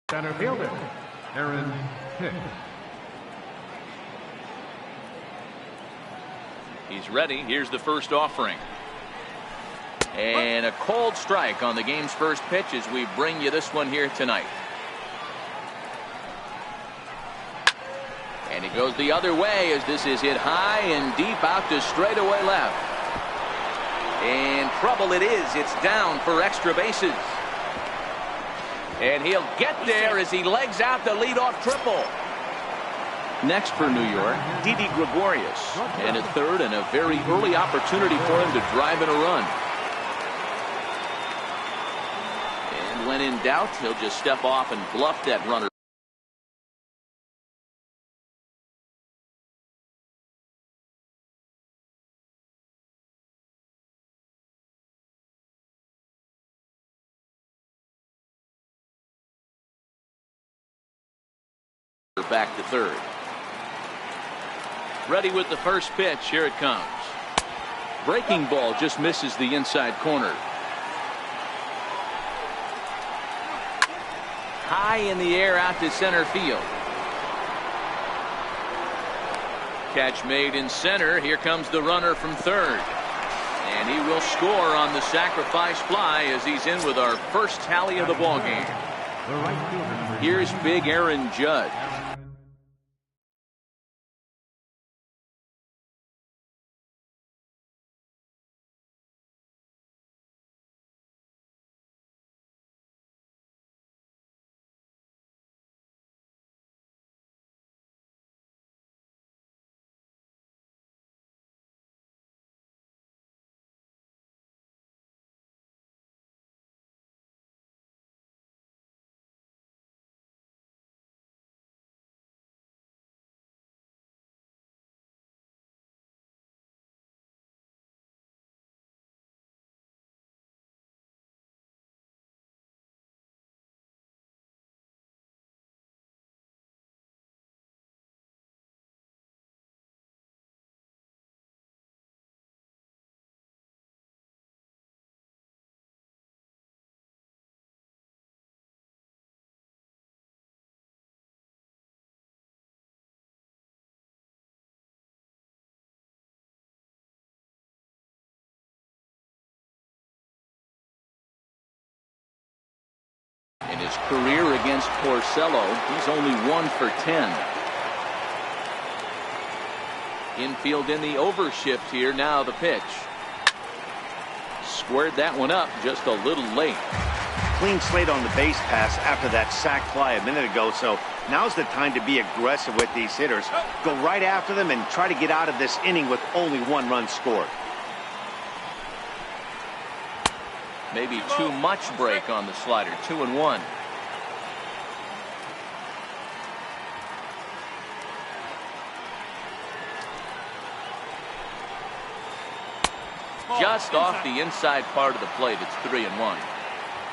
Center fielder, Aaron Hicks. He's ready. Here's the first offering. And a cold strike on the game's first pitch as we bring you this one here tonight. And it goes the other way as this is hit high and deep out to straightaway left. And trouble it is. It's down for extra bases. And he'll get there as he legs out the leadoff triple. Next for New York, Didi Gregorius. And at third, and a very early opportunity for him to drive in a run. And when in doubt, he'll just step off and bluff that runner. Back to third. Ready with the first pitch. Here it comes. Breaking ball just misses the inside corner. High in the air out to center field. Catch made in center. Here comes the runner from third. And he will score on the sacrifice fly as he's in with our first tally of the ball game. Here's big Aaron Judge. In his career against Porcello, he's only 1 for 10. Infield in the overshift here. Now the pitch. Squared that one up just a little late. Clean slate on the base pass after that sac fly a minute ago, so now's the time to be aggressive with these hitters. Go right after them and try to get out of this inning with only 1 run scored. Maybe too much break on the slider. 2-1. Just off the inside part of the plate. It's 3-1.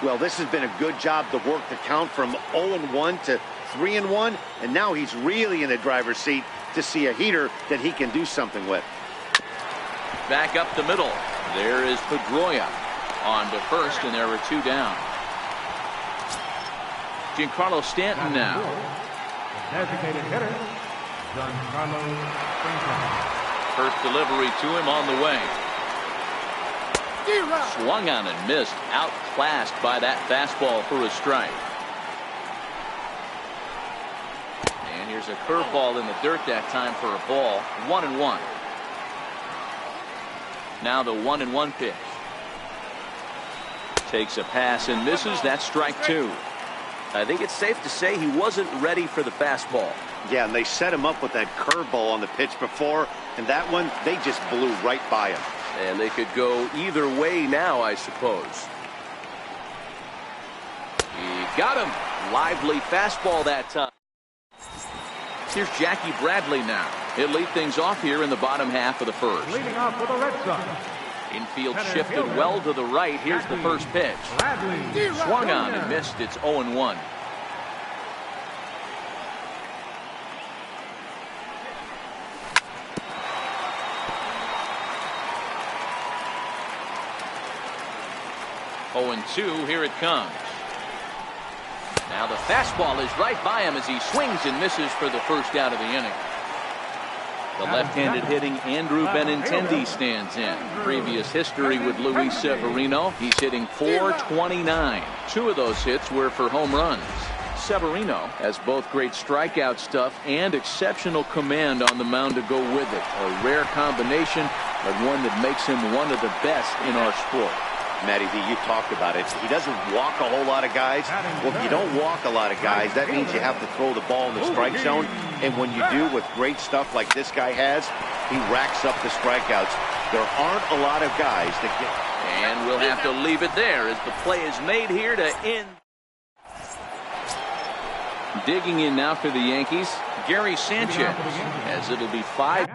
Well, this has been a good job to work the count from 0-1 to 3-1, and now he's really in the driver's seat to see a heater that he can do something with. Back up the middle. There is Pedroia. On to first, and there were 2 down. Giancarlo Stanton now. Designated hitter, Giancarlo Stanton. First delivery to him on the way. Swung on and missed. Outclassed by that fastball for a strike. And here's a curveball in the dirt that time for a ball. 1-1. Now the 1-1 pitch. Takes a pass and misses. That's strike 2. I think it's safe to say he wasn't ready for the fastball. Yeah, and they set him up with that curveball on the pitch before, and that one, they just blew right by him. And they could go either way now, I suppose. He got him. Lively fastball that time. Here's Jackie Bradley now. He'll lead things off here in the bottom half of the first. Leading off for the Red Sox. Infield shifted well to the right. Here's the first pitch. Swung on and missed. It's 0-1. Oh, 0-2. Here it comes. Now the fastball is right by him as he swings and misses for the first out of the inning. The left-handed hitting Andrew Benintendi stands in. Previous history with Luis Severino. He's hitting .429. 2 of those hits were for home runs. Severino has both great strikeout stuff and exceptional command on the mound to go with it. A rare combination, but one that makes him one of the best in our sport. Matty V, you talked about it. He doesn't walk a whole lot of guys. Well, if you don't walk a lot of guys, that means you have to throw the ball in the strike zone. And when you do with great stuff like this guy has, he racks up the strikeouts. There aren't a lot of guys that get... And we'll have to leave it there as the play is made here to end. Digging in now for the Yankees, Gary Sanchez, as it'll be 5.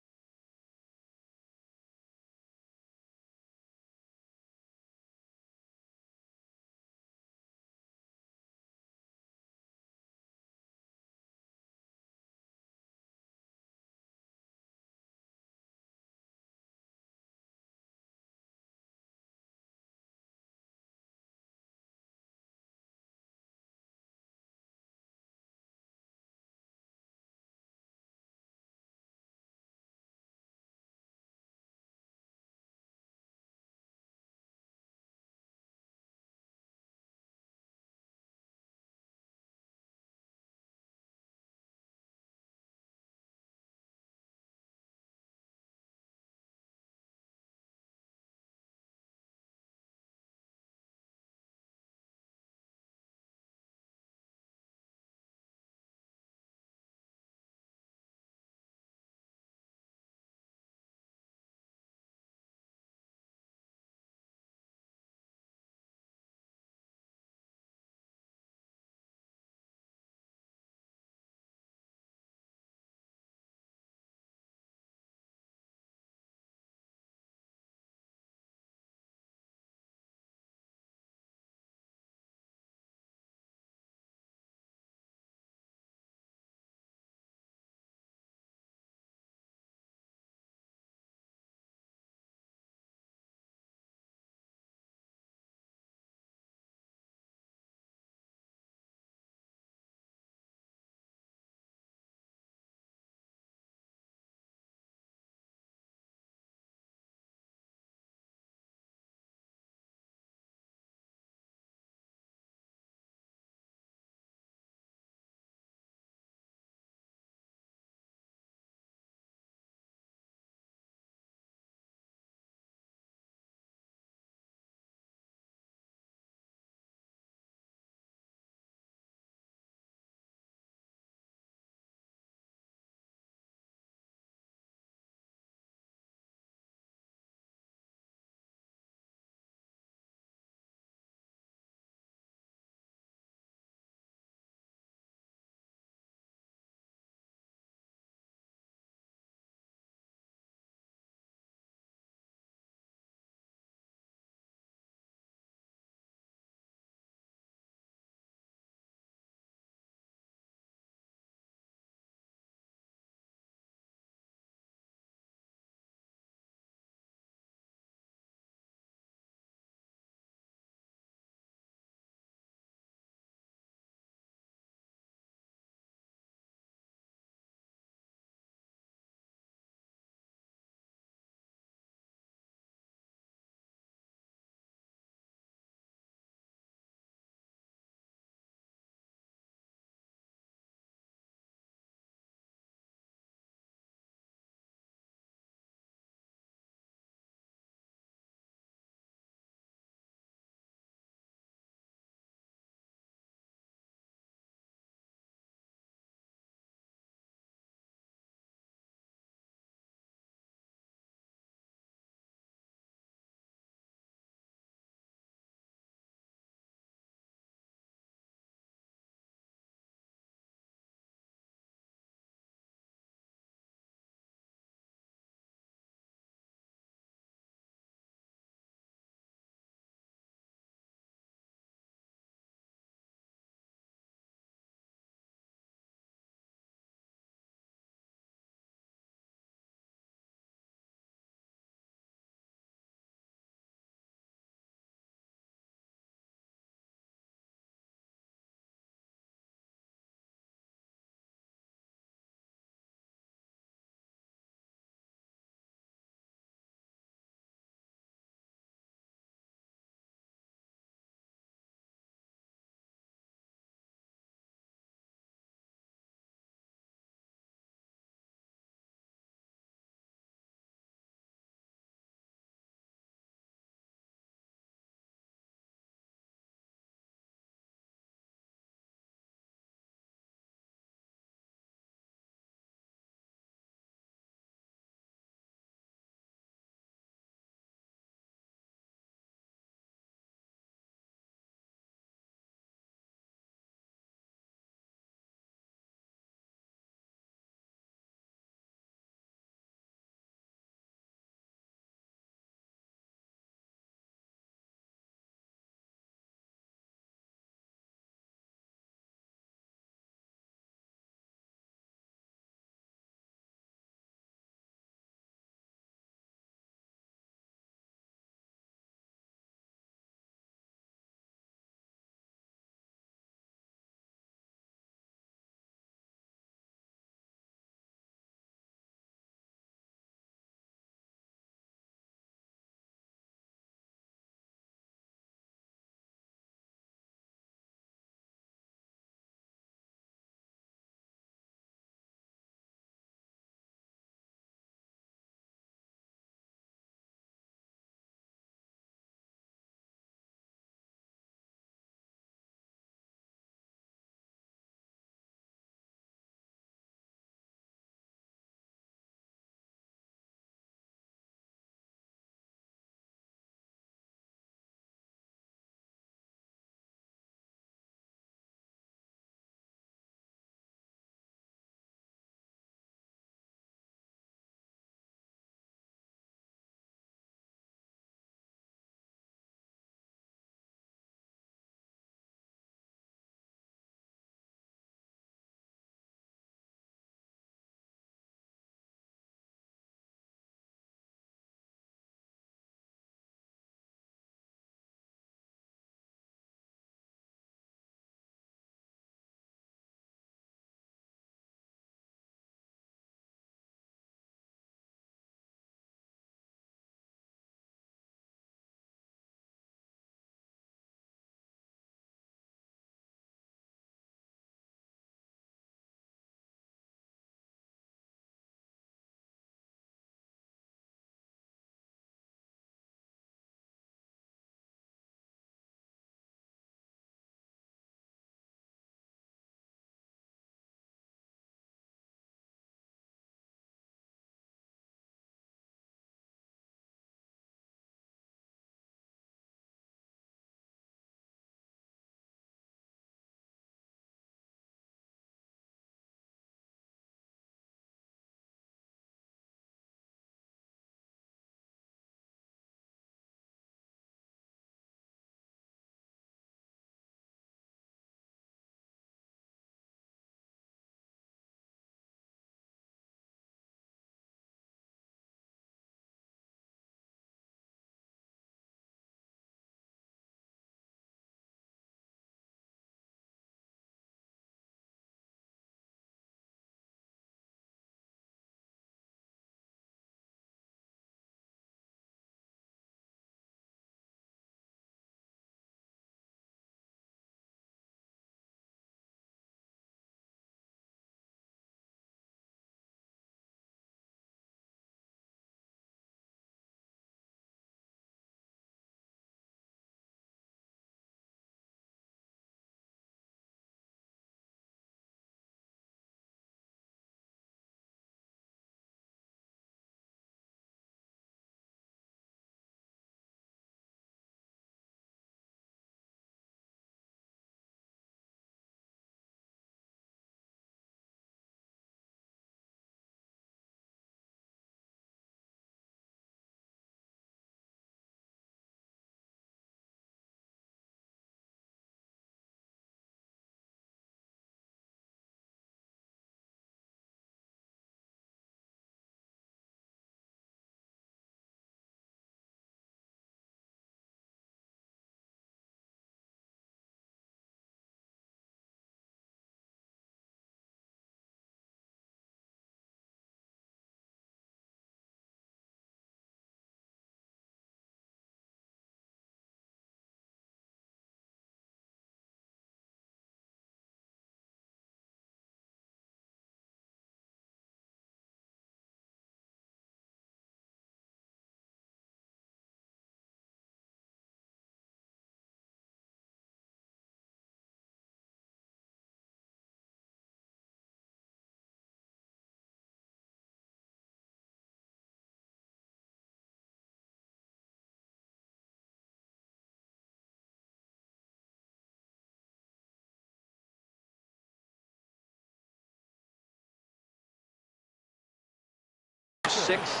6th.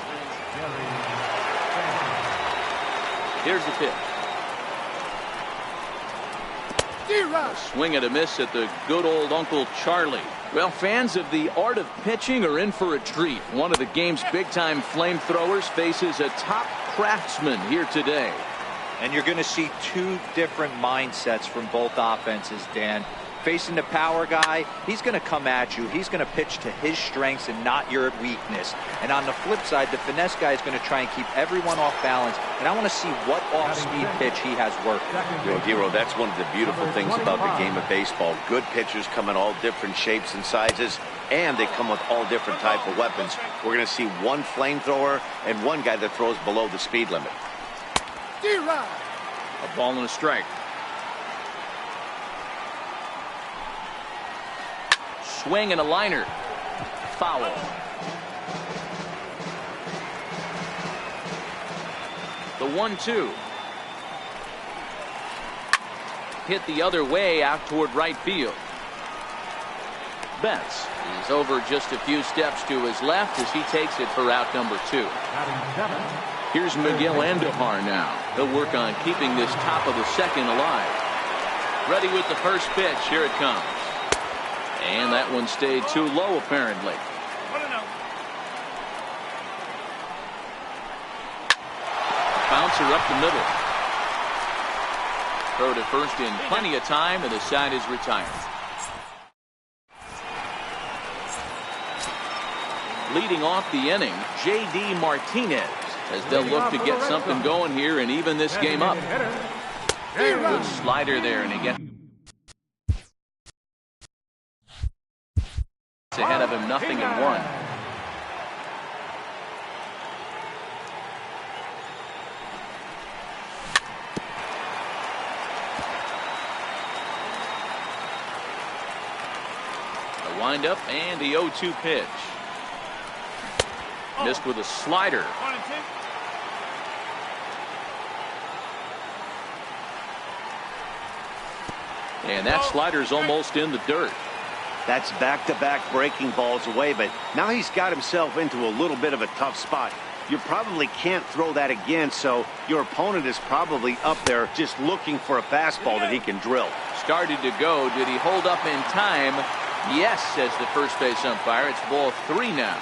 Here's the pitch. A swing and a miss at the good old Uncle Charlie. Well, fans of the art of pitching are in for a treat. One of the game's big-time flamethrowers faces a top craftsman here today. And you're going to see two different mindsets from both offenses, Dan. Facing the power guy, he's going to come at you. He's going to pitch to his strengths and not your weakness. And on the flip side, the finesse guy is going to try and keep everyone off balance. And I want to see what off-speed pitch he has working. Hero, that's one of the beautiful things about the game of baseball. Good pitchers come in all different shapes and sizes, and they come with all different type of weapons. We're going to see one flamethrower and one guy that throws below the speed limit. A ball and a strike. Swing and a liner. Foul. The 1-2. Hit the other way out toward right field. Betts is over just a few steps to his left as he takes it for out number 2. Here's Miguel Andujar now. He'll work on keeping this top of the second alive. Ready with the first pitch. Here it comes. And that one stayed too low, apparently. Bouncer up the middle. Throw to first in plenty of time, and the side is retired. Leading off the inning, J.D. Martinez, as they'll look to get something going here and even this game up. Good slider there, and again ahead of him, 0-1. A windup and the 0-2 pitch. Missed with a slider. And that slider's almost in the dirt. That's back-to-back breaking balls away, but now he's got himself into a little bit of a tough spot. You probably can't throw that again, so your opponent is probably up there just looking for a fastball that he can drill. Started to go. Did he hold up in time? Yes, says the first base umpire. It's ball 3 now.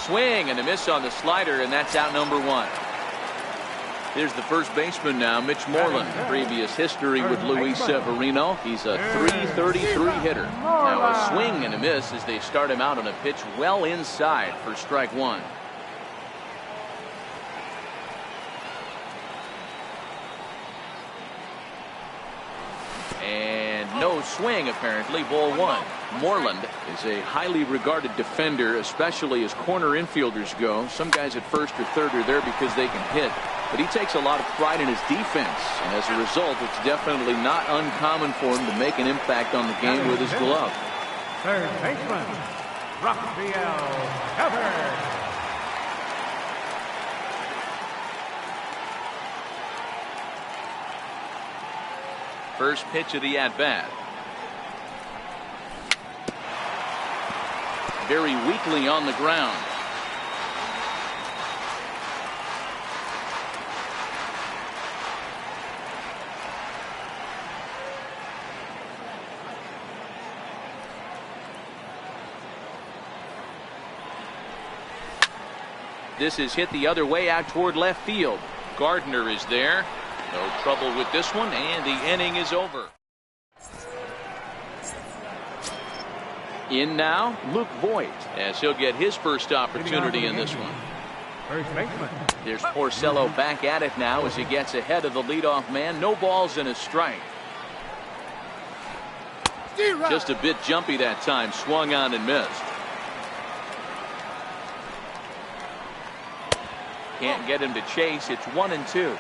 Swing and a miss on the slider, and that's out number 1. Here's the first baseman now, Mitch Moreland. Previous history with Luis Severino. He's a .333 hitter. Now a swing and a miss as they start him out on a pitch well inside for strike 1. And no swing, apparently. Ball 1. Moreland is a highly regarded defender, especially as corner infielders go. Some guys at first or third are there because they can hit, but he takes a lot of pride in his defense, and as a result, it's definitely not uncommon for him to make an impact on the game with his glove. Third baseman, Rafael Devers. First pitch of the at-bat. Very weakly on the ground. This is hit the other way out toward left field. Gardner is there. No trouble with this one, and the inning is over. In now, Luke Voigt, as he'll get his first opportunity in this one. First baseman. There's Porcello back at it now as he gets ahead of the leadoff man. No balls and a strike. Just a bit jumpy that time. Swung on and missed. Can't get him to chase. It's 1-2.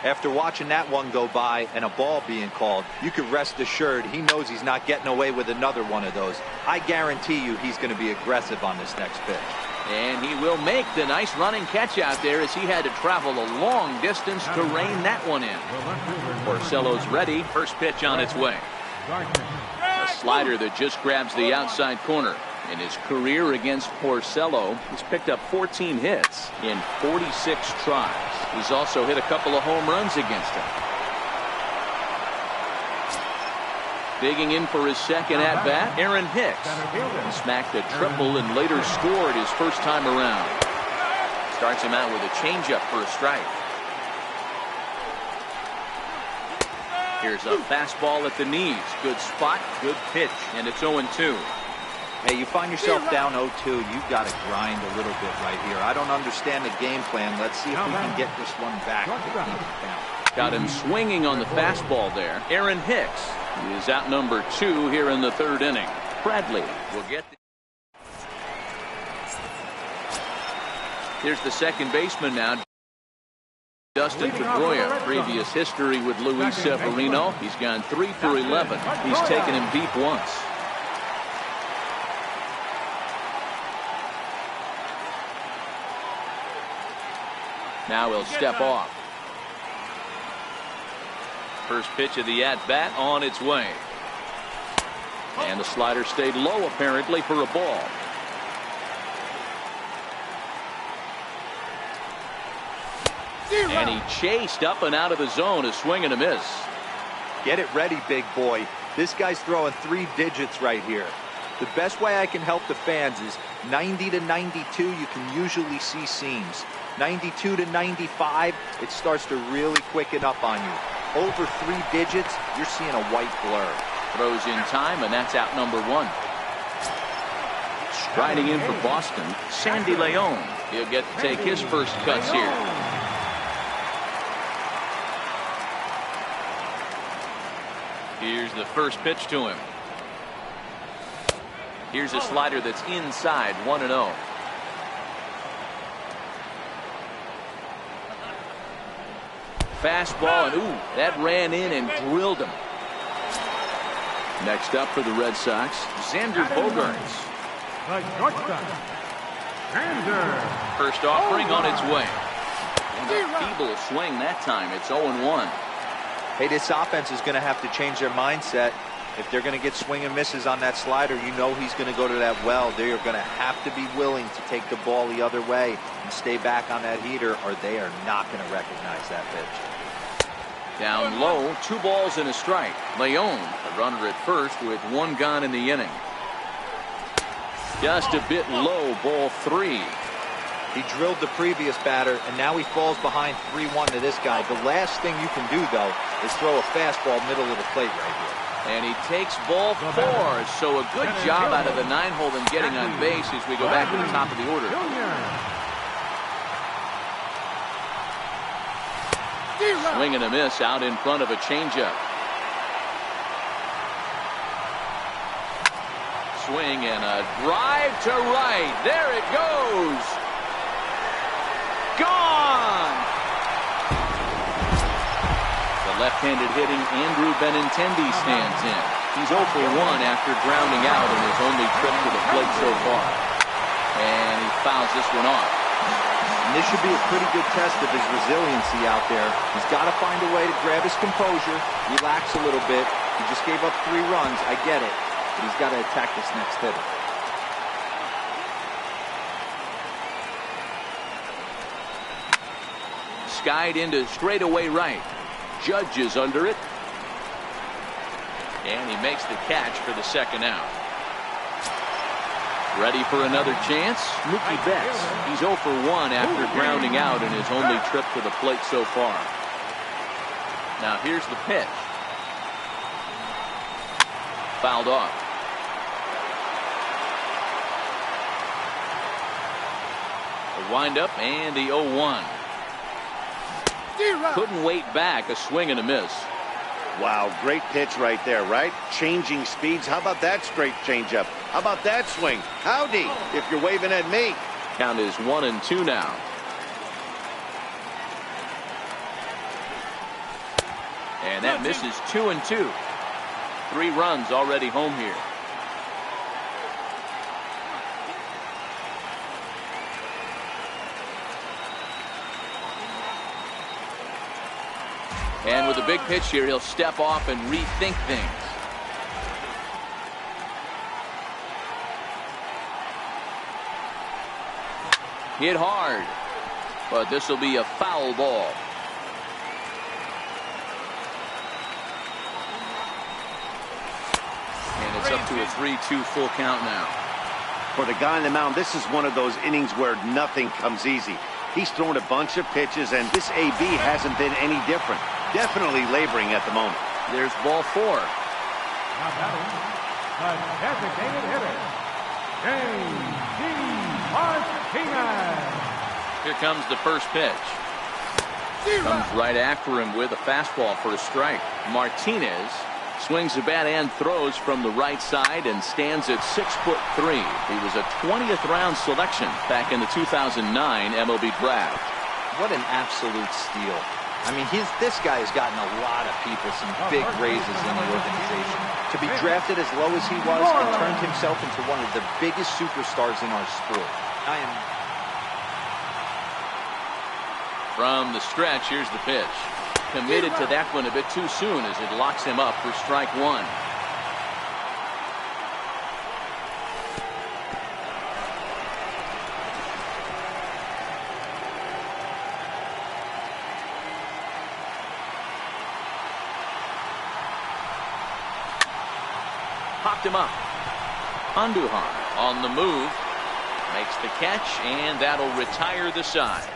After watching that one go by and a ball being called, you could rest assured he knows he's not getting away with another one of those. I guarantee you he's going to be aggressive on this next pitch. And he will make the nice running catch out there as he had to travel a long distance to rein that one in. Porcello's ready. First pitch on its way. A slider that just grabs the outside corner. In his career against Porcello, he's picked up 14 hits in 46 tries. He's also hit a couple of home runs against him. Digging in for his second at-bat, Aaron Hicks. He smacked a triple and later scored his first time around. Starts him out with a changeup for a strike. Here's a fastball at the knees. Good spot, good pitch, and it's 0-2. Hey, you find yourself down 0-2, you've got to grind a little bit right here. I don't understand the game plan. Let's see if we can get this one back. Got him swinging on the fastball there. Aaron Hicks is out number 2 here in the third inning. Bradley will get Here's the second baseman now. Dustin Pedroia. Previous history with Luis Severino. He's gone 3 for 11. He's taken him deep once. Now he'll step off. First pitch of the at-bat on its way. And the slider stayed low apparently for a ball. And he chased up and out of the zone, a swing and a miss. Get it ready, big boy. This guy's throwing 3 digits right here. The best way I can help the fans is 90 to 92, you can usually see seams. 92 to 95, it starts to really quicken up on you. Over 3 digits, you're seeing a white blur. Throws in time, and that's out number 1. Striding in for Boston, Sandy Leon. He'll get to take his first cuts here. Here's the first pitch to him. Here's a slider that's inside, 1-0. Fastball, and ooh, that ran in and drilled him. Next up for the Red Sox, Xander Bogaerts. First offering on its way. And a feeble swing that time. It's 0-1. Hey, this offense is going to have to change their mindset. If they're going to get swing and misses on that slider, you know he's going to go to that well. They are going to have to be willing to take the ball the other way and stay back on that heater, or they are not going to recognize that pitch. Down low, 2 balls and a strike. Leon, a runner at first with 1 gone in the inning. Just a bit low, ball 3. He drilled the previous batter, and now he falls behind 3-1 to this guy. The last thing you can do, though, is throw a fastball middle of the plate right here. And he takes ball 4. So a good job out of the 9-hole in getting on base as we go back to the top of the order. Swing and a miss out in front of a changeup. Swing and a drive to right. There it goes. Gone. The left-handed hitting Andrew Benintendi stands in. He's 0 for 1 after grounding out in his only trip to the plate so far. And he fouls this one off. And this should be a pretty good test of his resiliency out there. He's got to find a way to grab his composure, relax a little bit. He just gave up 3 runs. I get it. But he's got to attack this next hitter. Skied into straightaway right. Judge is under it. And he makes the catch for the second out. Ready for another chance? Mookie Betts. He's 0 for 1 after grounding out in his only trip to the plate so far. Now here's the pitch. Fouled off. The windup and the 0-1. Couldn't wait back. A swing and a miss. Wow, great pitch right there, right? Changing speeds. How about that straight changeup? How about that swing? Howdy, if you're waving at me. Count is 1-2 now. And that misses 2-2. 3 runs already home here. And with a big pitch here, he'll step off and rethink things. Hit hard, but this will be a foul ball. And it's up to a 3-2 full count now. For the guy on the mound, this is one of those innings where nothing comes easy. He's thrown a bunch of pitches, and this AB hasn't been any different. Definitely laboring at the moment. There's ball 4. Now batting, the designated hitter, J.D. Martinez. Here comes the first pitch. Comes right after him with a fastball for a strike. Martinez swings the bat and throws from the right side and stands at 6'3". He was a 20th round selection back in the 2009 MLB draft. What an absolute steal. I mean, this guy has gotten a lot of people some big raises in the organization. To be drafted as low as he was and turned himself into one of the biggest superstars in our sport. From the stretch, here's the pitch. Committed to that one a bit too soon as it locks him up for strike 1. Popped him up. Andujar on the move. Makes the catch, and that'll retire the side.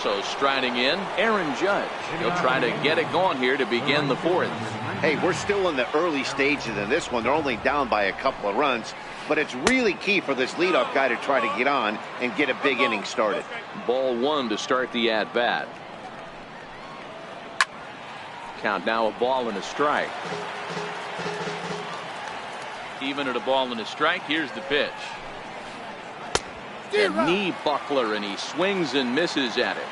So striding in, Aaron Judge. He'll try to get it going here to begin the 4th. Hey, we're still in the early stages of this one. They're only down by a couple of runs, but it's really key for this leadoff guy to try to get on and get a big inning started. Ball 1 to start the at-bat. Count now a ball and a strike. Even at a ball and a strike, here's the pitch. A knee buckler, and he swings and misses at it.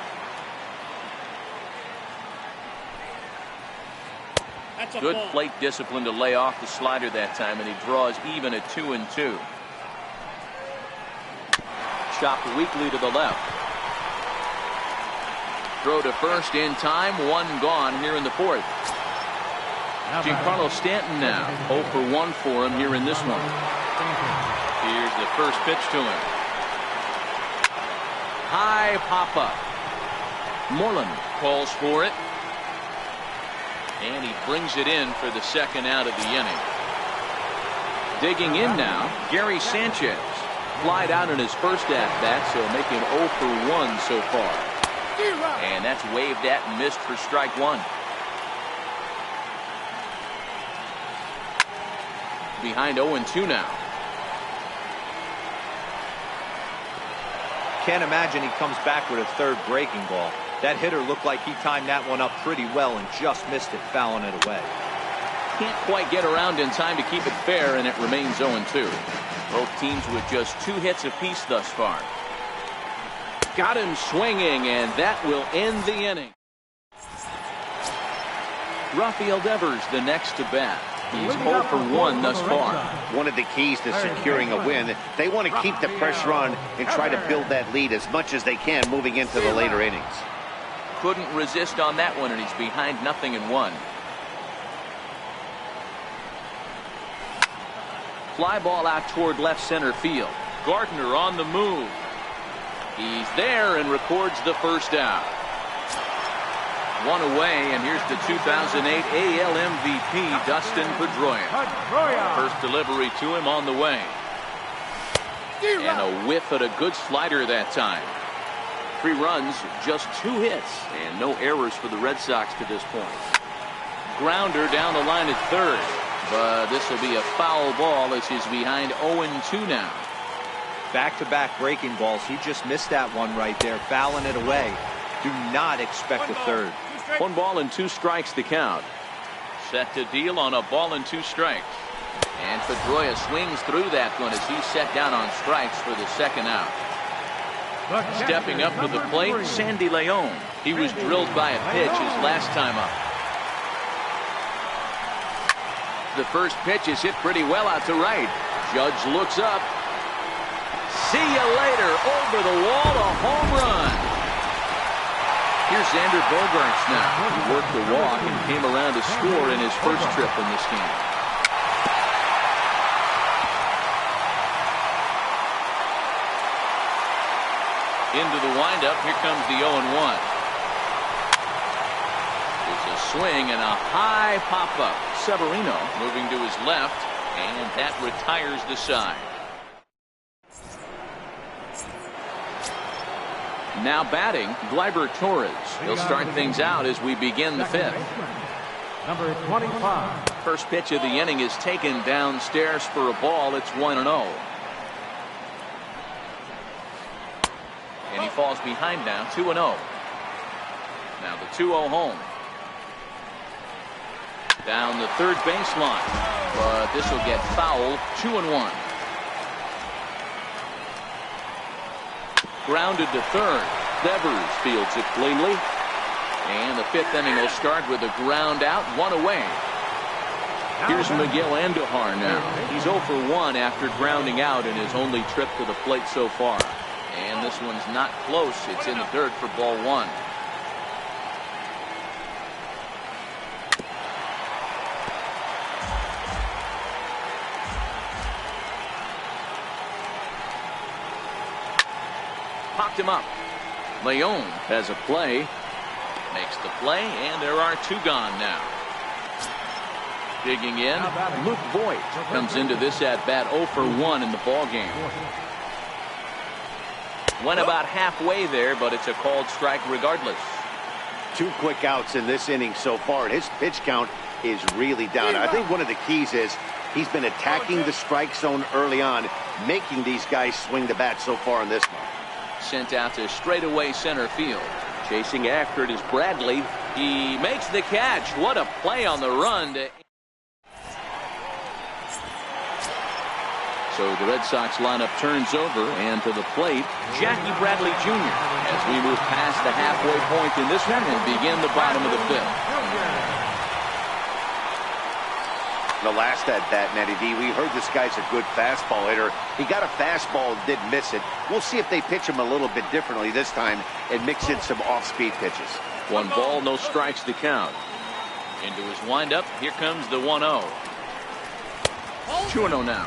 Good plate discipline to lay off the slider that time, and he draws even at 2-2. Chopped weakly to the left. Throw to first in time. 1 gone here in the 4th. Giancarlo Stanton now 0 for 1 for him here in this one. Here's the first pitch to him. High pop-up. Moreland calls for it. And he brings it in for the second out of the inning. Digging in now, Gary Sanchez. Flied out in his first at-bat, so making 0 for 1 so far. And that's waved at and missed for strike 1. Behind 0-2 now. Can't imagine he comes back with a third breaking ball. That hitter looked like he timed that one up pretty well and just missed it, fouling it away. Can't quite get around in time to keep it fair, and it remains 0-2. Both teams with just 2 hits apiece thus far. Got him swinging, and that will end the inning. Rafael Devers the next to bat. He's 0 for 1 thus far. One of the keys to securing a win, they want to keep the pressure on and try to build that lead as much as they can moving into the later innings. Couldn't resist on that one, and he's behind 0-1. Fly ball out toward left center field. Gardner on the move. He's there and records the first out. 1 away, and here's the 2008 AL MVP, Dustin Pedroia. First delivery to him on the way. And a whiff at a good slider that time. 3 runs, just 2 hits, and no errors for the Red Sox to this point. Grounder down the line at third, but this will be a foul ball as he's behind 0-2 now. Back-to-back breaking balls. He just missed that one right there, fouling it away. Do not expect a third. 1 ball and 2 strikes to count. Set to deal on a ball and 2 strikes. And Pedroia swings through that one as he's set down on strikes for the second out. Stepping up to the plate, Sandy Leon. He was drilled by a pitch his last time up. The first pitch is hit pretty well out to right. Judge looks up. See you later. Over the wall, a home run. Here's Xander Bogaerts now. He worked the walk and came around to score in his first trip in this game. Into the windup. Here comes the 0-1. It's a swing and a high pop-up. Severino moving to his left, and that retires the side. Now batting, Gleyber Torres. He'll start things out as we begin the fifth. Number 25. First pitch of the inning is taken downstairs for a ball. It's 1-0. And he falls behind now, 2-0. Now the 2-0 home. Down the third baseline. But this will get foul, 2-1. Grounded to third. Devers fields it cleanly. And the fifth inning will start with a ground out, one away. Here's Miguel Andujar now. He's 0 for 1 after grounding out in his only trip to the plate so far. And this one's not close. It's in the dirt for ball 1. Popped him up. Leon has a play. Makes the play, and there are 2 gone now. Digging in, Luke Voigt comes into this at-bat 0 for 1 in the ballgame. Went about halfway there, but it's a called strike regardless. 2 quick outs in this inning so far, and his pitch count is really down. I think one of the keys is he's been attacking the strike zone early on, making these guys swing the bat so far in this one. Sent out to straightaway center field. Chasing after it is Bradley. He makes the catch. What a play on the run. So the Red Sox lineup turns over, and to the plate, Jackie Bradley Jr. as we move past the halfway point in this one and begin the bottom of the fifth. The last at-bat, Nettie D, we heard this guy's a good fastball hitter. He got a fastball and did miss it. We'll see if they pitch him a little bit differently this time and mix in some off-speed pitches. 1 ball, no strikes to count. Into his windup, here comes the 1-0. 2-0 now.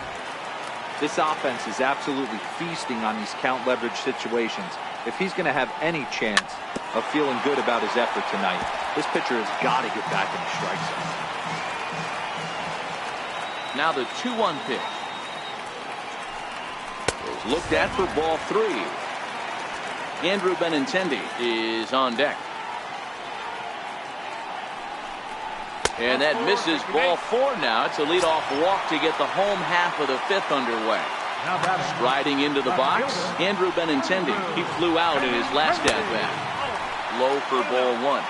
This offense is absolutely feasting on these count leverage situations. If he's going to have any chance of feeling good about his effort tonight, this pitcher has got to get back in the strike zone. Now the 2-1 pitch. Is looked at for ball 3. Andrew Benintendi is on deck. And that misses ball 4 now. It's a leadoff walk to get the home half of the fifth underway. Striding into the box, Andrew Benintendi. He flew out in his last at-bat. Low for ball 1.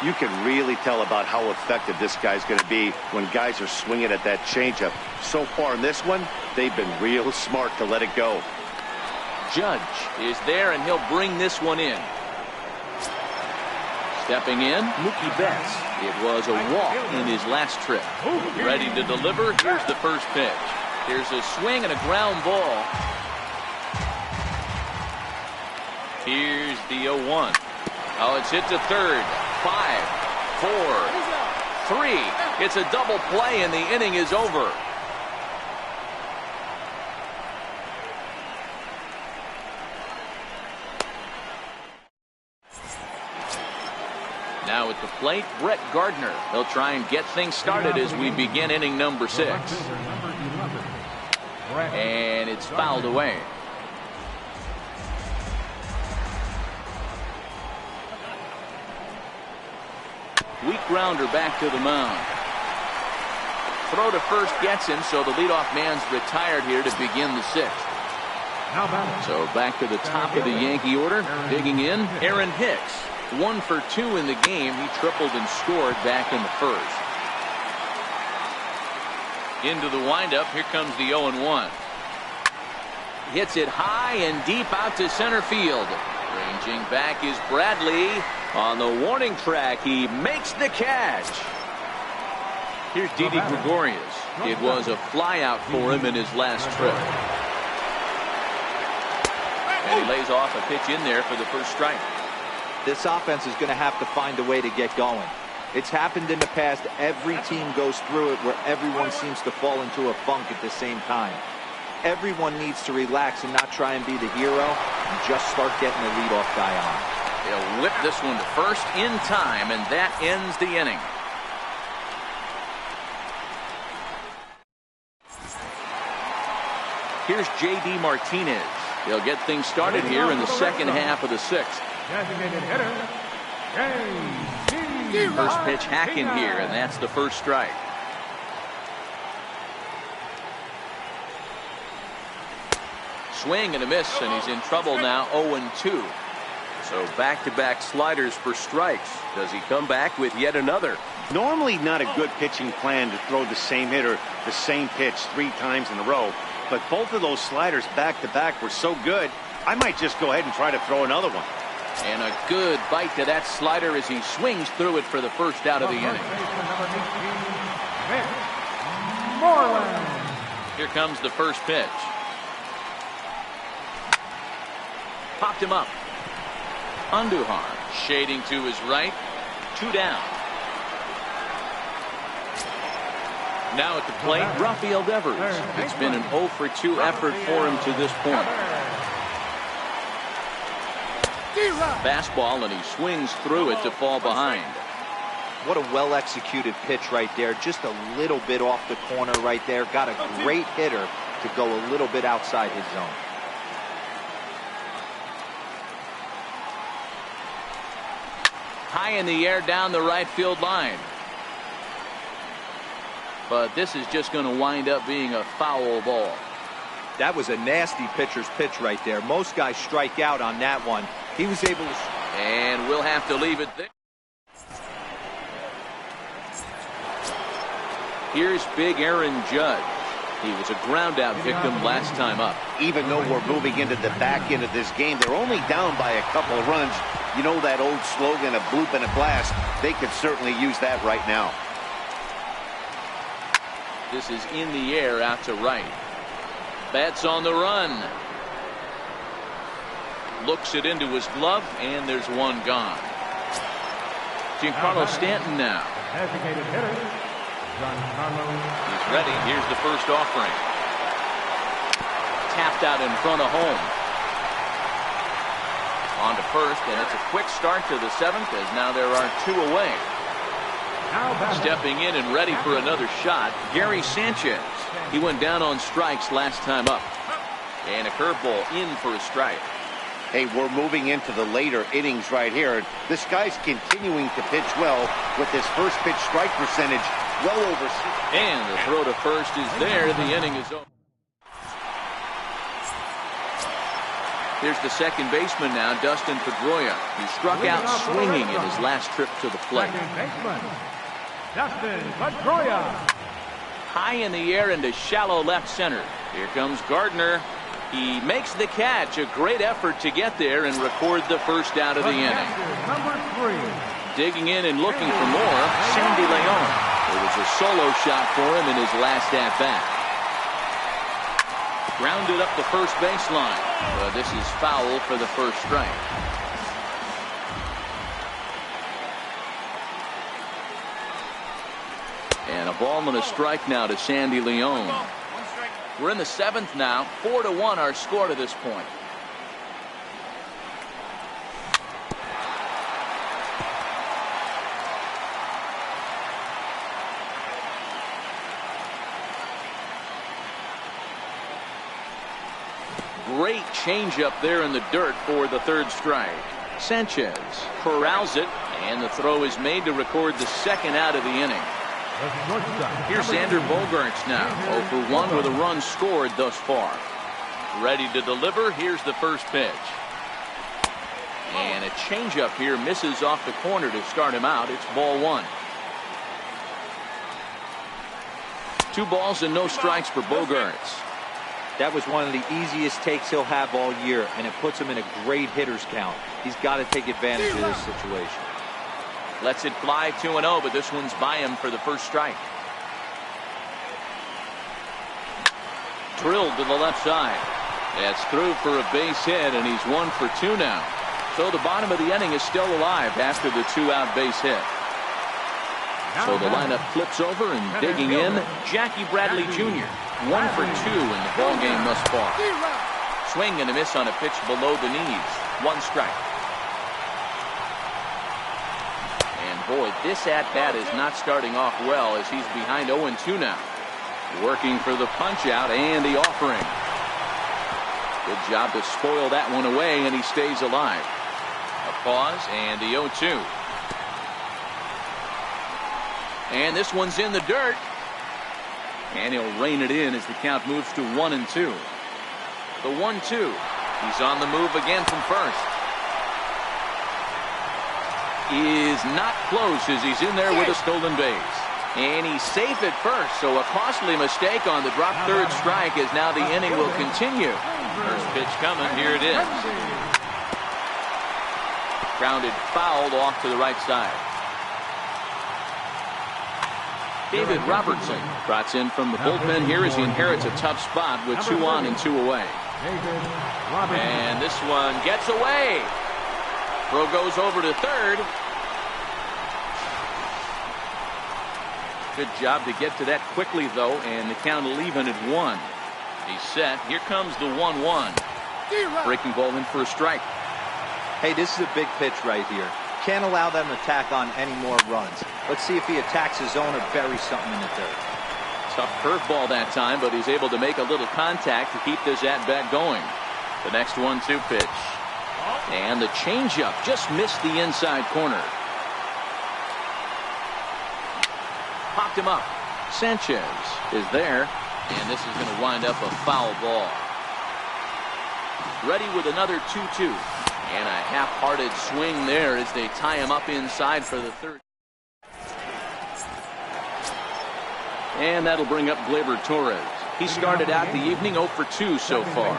You can really tell about how effective this guy's going to be when guys are swinging at that changeup. So far in this one, they've been real smart to let it go. Judge is there, and he'll bring this one in. Stepping in, Mookie Betts. It was a walk in his last trip. Ready to deliver. Here's the first pitch. Here's a swing and a ground ball. Here's the 0-1. Oh, it's hit to third. 5, 4, 3. It's a double play, and the inning is over. Now at the plate, Brett Gardner. He'll try and get things started as we begin inning number 6. And it's fouled away. Weak grounder back to the mound. Throw to first gets him, so the leadoff man's retired here to begin the 6th. So back to the top of the Yankee order. Digging in, Aaron Hicks. 1 for 2 in the game. He tripled and scored back in the first. Into the windup. Here comes the 0-1. Hits it high and deep out to center field. Ranging back is Bradley. On the warning track, he makes the catch. Here's Didi Gregorius. It was a flyout for him in his last trip. And he lays off a pitch in there for the first strike. This offense is going to have to find a way to get going. It's happened in the past. Every team goes through it where everyone seems to fall into a funk at the same time. everyone needs to relax and not try and be the hero and just start getting the leadoff guy on. He'll whip this one to first in time, and that ends the inning. Here's J.D. Martinez. He'll get things started here in the second half of the sixth. Designated hitter, J.D. First pitch hacking here, and that's the first strike. Swing and a miss, and he's in trouble now, 0-2. So back-to-back sliders for strikes. Does he come back with yet another? Normally not a good pitching plan to throw the same hitter the same pitch 3 times in a row, but both of those sliders back-to-back were so good, I might just go ahead and try to throw another one. And a good bite to that slider as he swings through it for the first out of the inning. Here comes the first pitch. Popped him up. Andujar shading to his right. 2 down. Now at the plate, Rafael Devers. It's been an 0-for-2 effort for him to this point. Fastball, and he swings through it to fall behind. What a well-executed pitch right there. Just a little bit off the corner right there. Got a great hitter to go a little bit outside his zone. High in the air down the right field line. But this is just going to wind up being a foul ball. That was a nasty pitcher's pitch right there. Most guys strike out on that one. He was able to... And we'll have to leave it there. Here's big Aaron Judge. He was a ground-out victim last time up. Even though we're moving into the back end of this game, they're only down by a couple of runs. You know that old slogan, a bloop and a blast? They could certainly use that right now. This is in the air out to right. Bats on the run. Looks it into his glove, and there's one gone. Giancarlo Stanton now. Designated hitter, Giancarlo. He's ready. Here's the first offering. Tapped out in front of home. On to first, and it's a quick start to the 7th, as now there are 2 away. Stepping in and ready for another shot, Gary Sanchez. He went down on strikes last time up. And a curveball in for a strike. Hey, we're moving into the later innings right here. This guy's continuing to pitch well with his first pitch strike percentage well over 6. And the throw to first is there. The inning is over. Here's the second baseman now, Dustin Pedroia, who struck out swinging in his last trip to the plate. Dustin Pedroia. High in the air into shallow left center. Here comes Gardner. He makes the catch. A great effort to get there and record the first out of the inning. Number 3. Digging in and looking for more, Sandy Leon. It was a solo shot for him in his last at-bat. Grounded up the first baseline. This is foul for the first strike. And a ball and a strike now to Sandy Leon. We're in the 7th now. 4-1 our score to this point. Great changeup there in the dirt for the third strike. Sanchez corrals it, and the throw is made to record the second out of the inning. Here's Xander Bogaerts now, 0-for-1 with a run scored thus far. Ready to deliver. Here's the first pitch. And a changeup here misses off the corner to start him out. It's ball 1. 2 balls and no strikes for Bogaerts. That was one of the easiest takes he'll have all year, and it puts him in a great hitter's count. He's got to take advantage of this situation. Lets it fly 2-0, but this one's by him for the first strike. Drilled to the left side. That's through for a base hit, and he's 1 for 2 now. So the bottom of the inning is still alive after the 2-out base hit. So the lineup flips over, and digging in, Jackie Bradley Jr. 1 for 2 in the ball game thus far. Swing and a miss on a pitch below the knees. 1 strike. And boy, this at-bat is not starting off well as he's behind 0-2 now. Working for the punch-out and the offering. Good job to spoil that one away, and he stays alive. A pause and the 0-2. And this one's in the dirt. And he'll rein it in as the count moves to 1-2. The 1-2. He's on the move again from first. Is not close as he's in there with a stolen base. And he's safe at first, so a costly mistake on the drop third strike as now the inning will continue. First pitch coming, here it is. Grounded foul off to the right side. David Robertson trots in from the bullpen here as he inherits a tough spot with 2 on and 2 away. And this one gets away. Throw goes over to third. Good job to get to that quickly, though, and the count will even at 1. He's set. Here comes the 1-1. Breaking ball in for a strike. Hey, this is a big pitch right here. Can't allow them to tack on any more runs. Let's see if he attacks his zone or buries something in the dirt. Tough curveball that time, but he's able to make a little contact to keep this at-bat going. The next 1-2 pitch. And the changeup just missed the inside corner. Popped him up. Sanchez is there, and this is going to wind up a foul ball. Ready with another 2-2. And a half-hearted swing there as they tie him up inside for the third. And that'll bring up Gleyber Torres. He started out the evening 0 for 2 so far.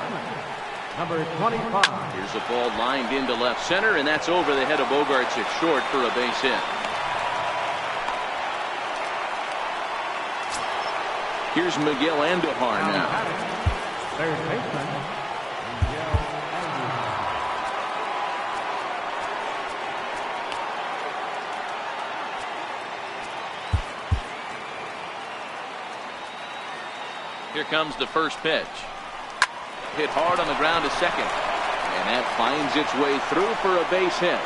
Number 25. Here's a ball lined into left center, and that's over the head of Bogaerts at short for a base hit. Here's Miguel Andujar now. Third baseman, Miguel Andujar. Here comes the first pitch. Hit hard on the ground to second. And that finds its way through for a base hit.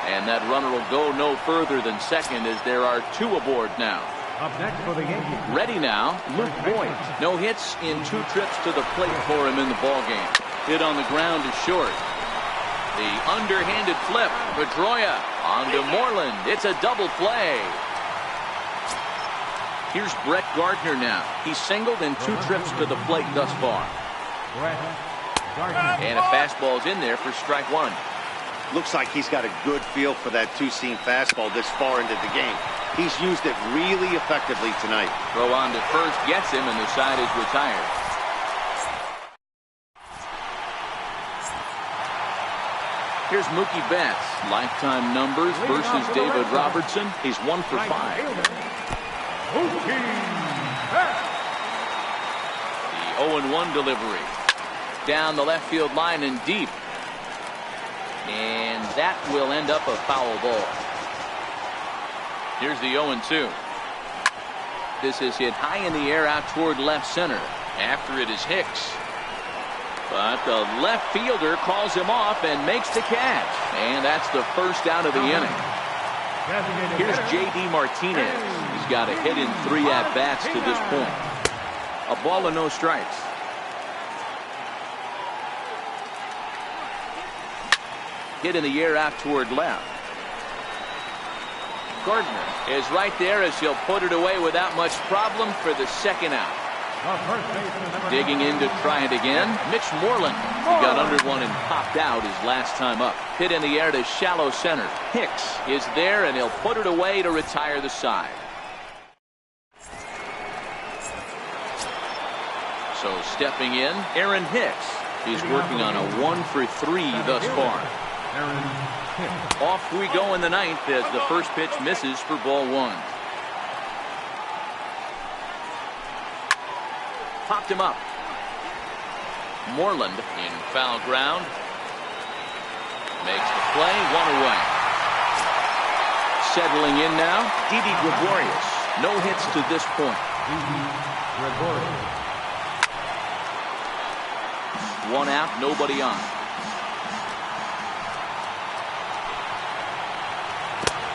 And that runner will go no further than second as there are 2 aboard now. Up next for the Yankees. Ready now, Luke Boyd. No hits in 2 trips to the plate for him in the ballgame. Hit on the ground to short. The underhanded flip. Pedroia onto Moreland. It's a double play. Here's Brett Gardner now. He's singled in 2 trips to the plate thus far. Brett Gardner. And a fastball's in there for strike 1. Looks like he's got a good feel for that 2-seam fastball this far into the game. He's used it really effectively tonight. Throw on to first gets him, and the side is retired. Here's Mookie Betts. Lifetime numbers versus David Robertson. He's 1 for 5. Mookie Betts. The 0-1 delivery. Down the left field line and deep. And that will end up a foul ball. Here's the 0-2. This is hit high in the air out toward left center. After it is Hicks. But the left fielder calls him off and makes the catch. And that's the first out of the inning. Here's J.D. Martinez. He's got a hit in 3 at-bats to this point. A ball and no strikes. Hit in the air out toward left. Gardner is right there as he'll put it away without much problem for the second out. Digging in to try it again, Mitch Moreland. He got under one and popped out his last time up. Hit in the air to shallow center. Hicks is there, and he'll put it away to retire the side. So stepping in, Aaron Hicks. He's working on a 1 for 3 thus far. Off we go in the 9th as the first pitch misses for ball 1. Popped him up. Moreland in foul ground. Makes the play, 1 away. Settling in now, Didi Gregorius. No hits to this point. Gregorius. One out, nobody on.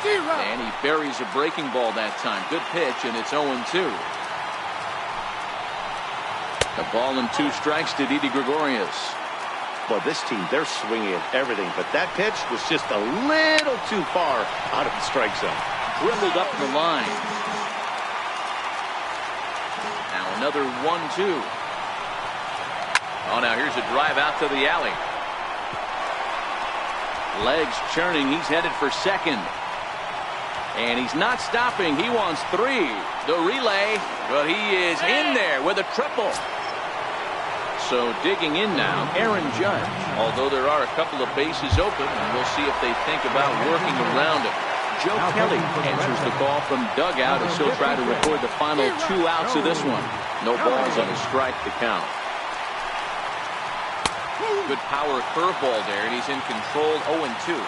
And he buries a breaking ball that time. Good pitch, and it's 0-2. The ball and 2 strikes to Didi Gregorius. Well, this team, they're swinging at everything, but that pitch was just a little too far out of the strike zone. Dribbled up the line. Now another 1-2. Oh, now here's a drive out to the alley. Legs churning. He's headed for second. And he's not stopping. He wants 3. The relay, but he is in there with a triple. So digging in now, Aaron Judge. Although there are a couple of bases open, and we'll see if they think about working around it. Joe Kelly answers the call from dugout as he'll try to record the final 2 outs of this one. No balls on a strike to count. Good power curveball there, and he's in control. 0-2.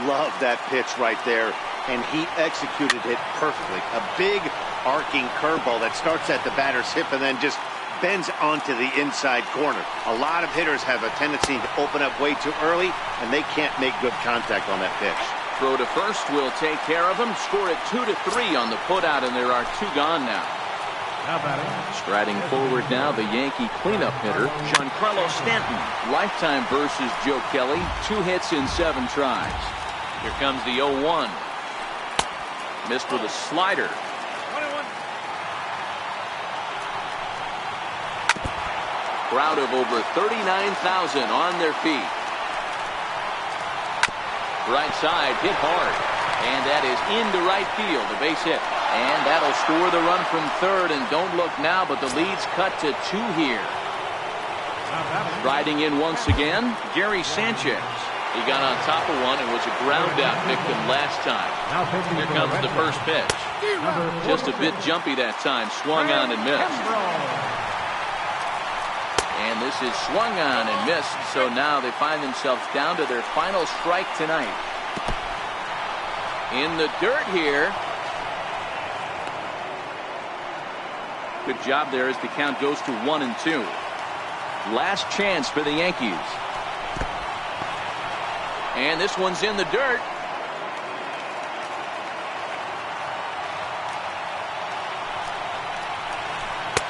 Love that pitch right there, and he executed it perfectly. A big arcing curveball that starts at the batter's hip and then just bends onto the inside corner. A lot of hitters have a tendency to open up way too early, and they can't make good contact on that pitch. Throw to first will take care of him. Score it 2-3 on the putout, and there are 2 gone now. Striding forward now, the Yankee cleanup hitter, Giancarlo Stanton. Lifetime versus Joe Kelly. 2 hits in 7 tries. Here comes the 0-1. Missed with a slider. Crowd of over 39,000 on their feet. Right side, hit hard. And that is into right field, a base hit. And that'll score the run from third. And don't look now, but the lead's cut to 2 here. Riding in once again, Gary Sanchez. He got on top of one and was a ground out victim last time. Here comes the first pitch. Just a bit jumpy that time. Swung on and missed. And this is swung on and missed. So now they find themselves down to their final strike tonight. In the dirt here. Good job there as the count goes to 1-2. Last chance for the Yankees. And this one's in the dirt.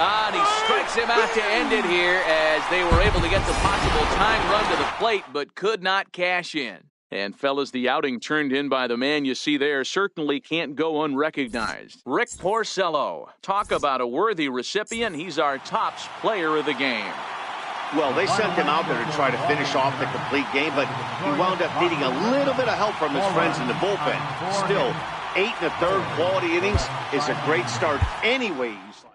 And he strikes him out to end it here as they were able to get the possible tying run to the plate, but could not cash in. And fellas, the outing turned in by the man you see there certainly can't go unrecognized. Rick Porcello. Talk about a worthy recipient. He's our tops player of the game. Well, they sent him out there to try to finish off the complete game, but he wound up needing a little bit of help from his friends in the bullpen. Still, 8 1/3 quality innings is a great start anyway you slice.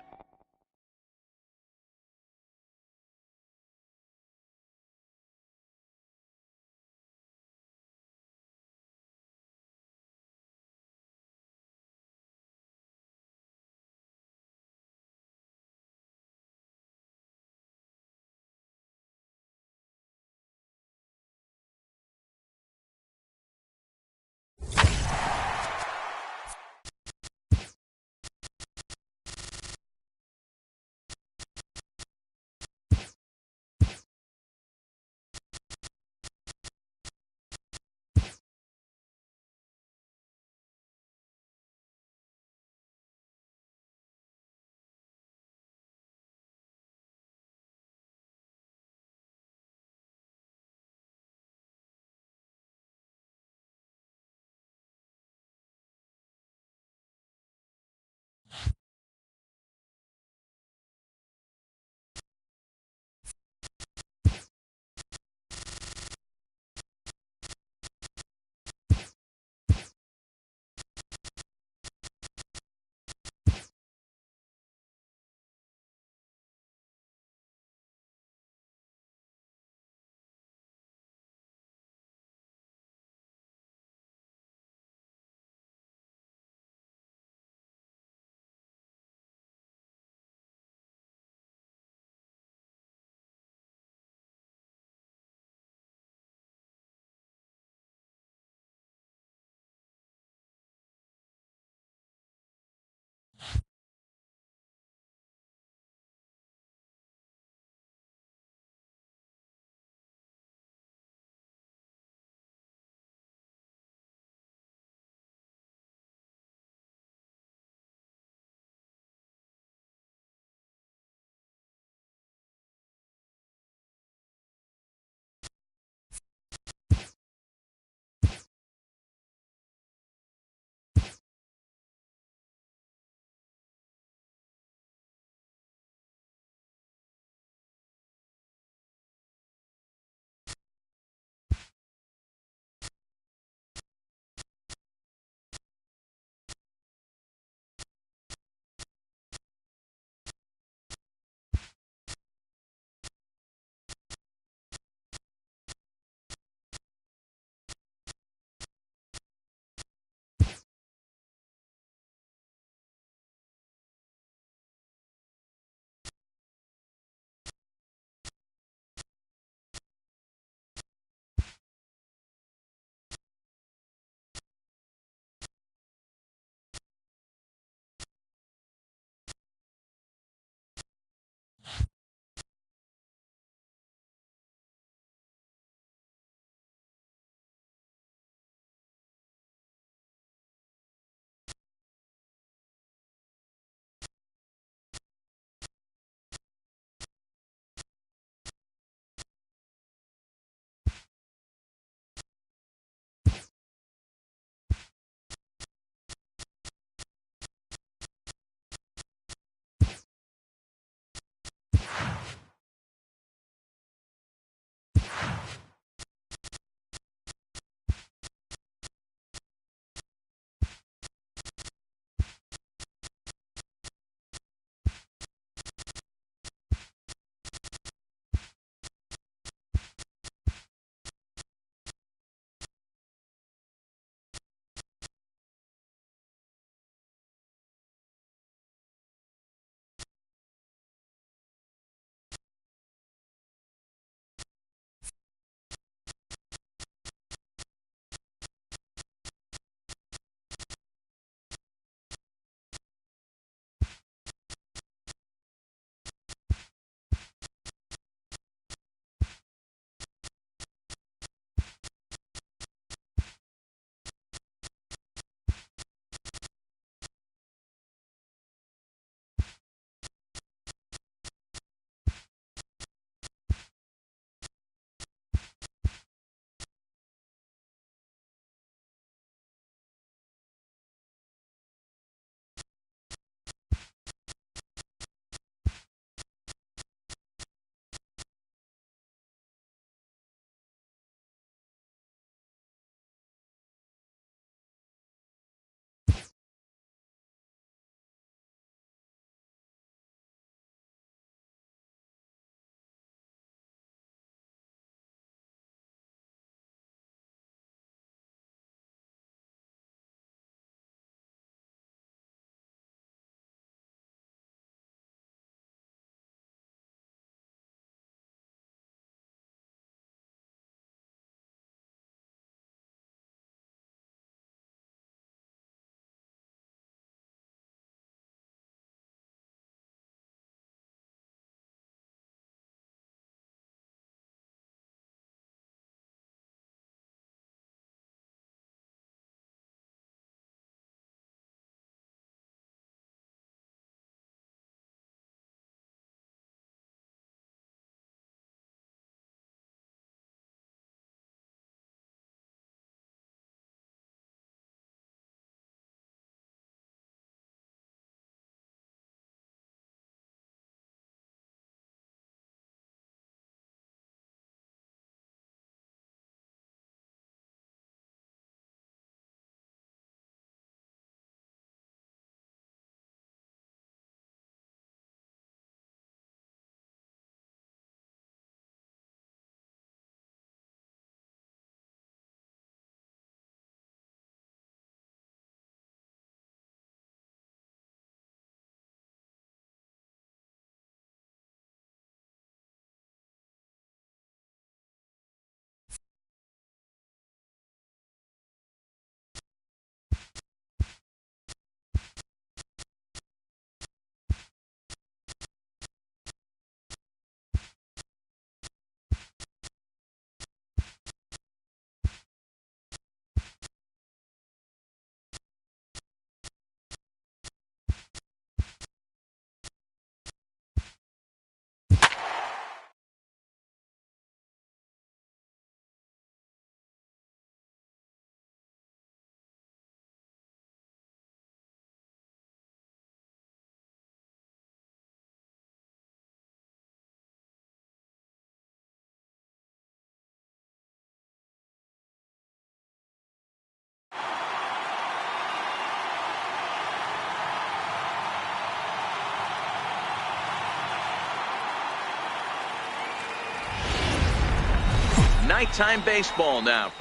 nighttime baseball now.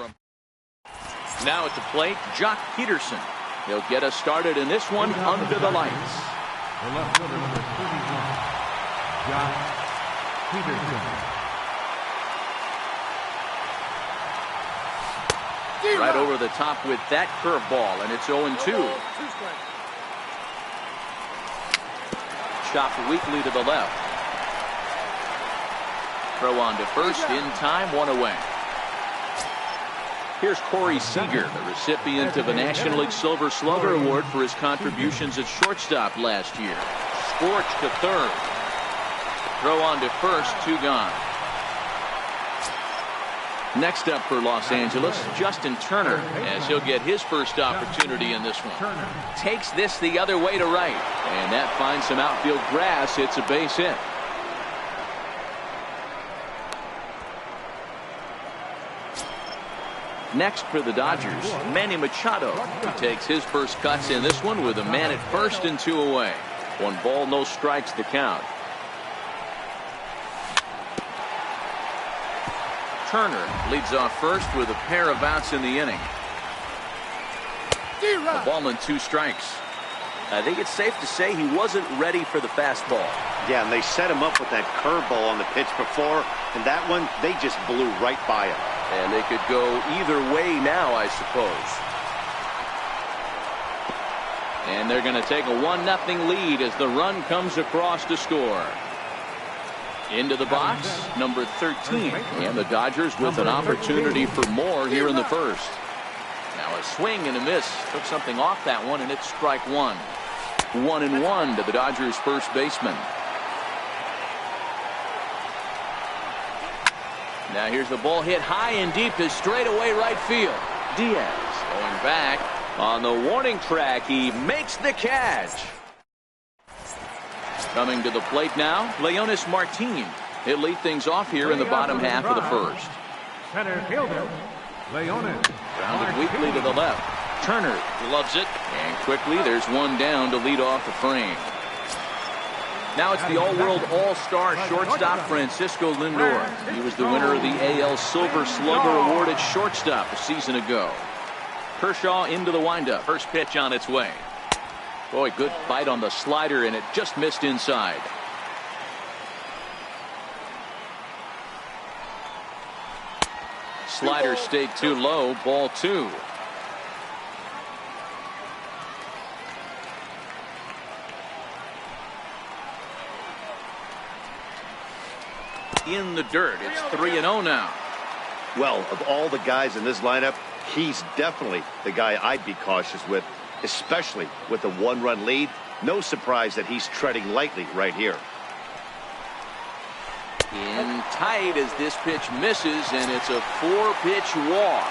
Now at the plate, Jock Peterson. He'll get us started in this one under the lights. The left fielder, number 31, Jock Peterson. Right over the top with that curveball, and it's 0-2. Chopped weakly to the left. Throw on to first, in time, 1 away. Here's Corey Seager, the recipient of a National League Silver Slugger Award for his contributions at shortstop last year. Scorched to third. Throw on to first, 2 gone. Next up for Los Angeles, Justin Turner, as he'll get his first opportunity in this one. Takes this the other way to right, and that finds some outfield grass. It's a base hit. Next for the Dodgers, Manny Machado. He takes his first cuts in this one with a man at first and 2 away. 1 ball, no strikes to count. Turner leads off first with a pair of outs in the inning. A ball and 2 strikes. I think it's safe to say he wasn't ready for the fastball. Yeah, and they set him up with that curveball on the pitch before, and that one, they just blew right by him. And they could go either way now, I suppose. And they're going to take a 1-0 lead as the run comes across to score. Into the box, number 13. And the Dodgers with an opportunity for more here in the first. Now a swing and a miss. Took something off that one, and it's strike 1. 1-1 to the Dodgers' first baseman. Now here's the ball hit high and deep to straightaway right field. Diaz going back on the warning track. He makes the catch. Coming to the plate now, Leonis Martin. He'll lead things off here in the bottom half of the first. Center fielder, Leonis. Grounded weakly to the left. Turner loves it, and quickly there's one down to lead off the frame. Now it's the all-world all-star shortstop Francisco Lindor. He was the winner of the AL Silver Slugger Award at shortstop a season ago. Kershaw into the windup. First pitch on its way. Boy, good bite on the slider, and it just missed inside. Slider stayed too low. Ball 2. In the dirt. It's 3-0 now. Well, of all the guys in this lineup, he's definitely the guy I'd be cautious with, especially with a 1-run lead. No surprise that he's treading lightly right here. In tight as this pitch misses, and it's a 4-pitch walk.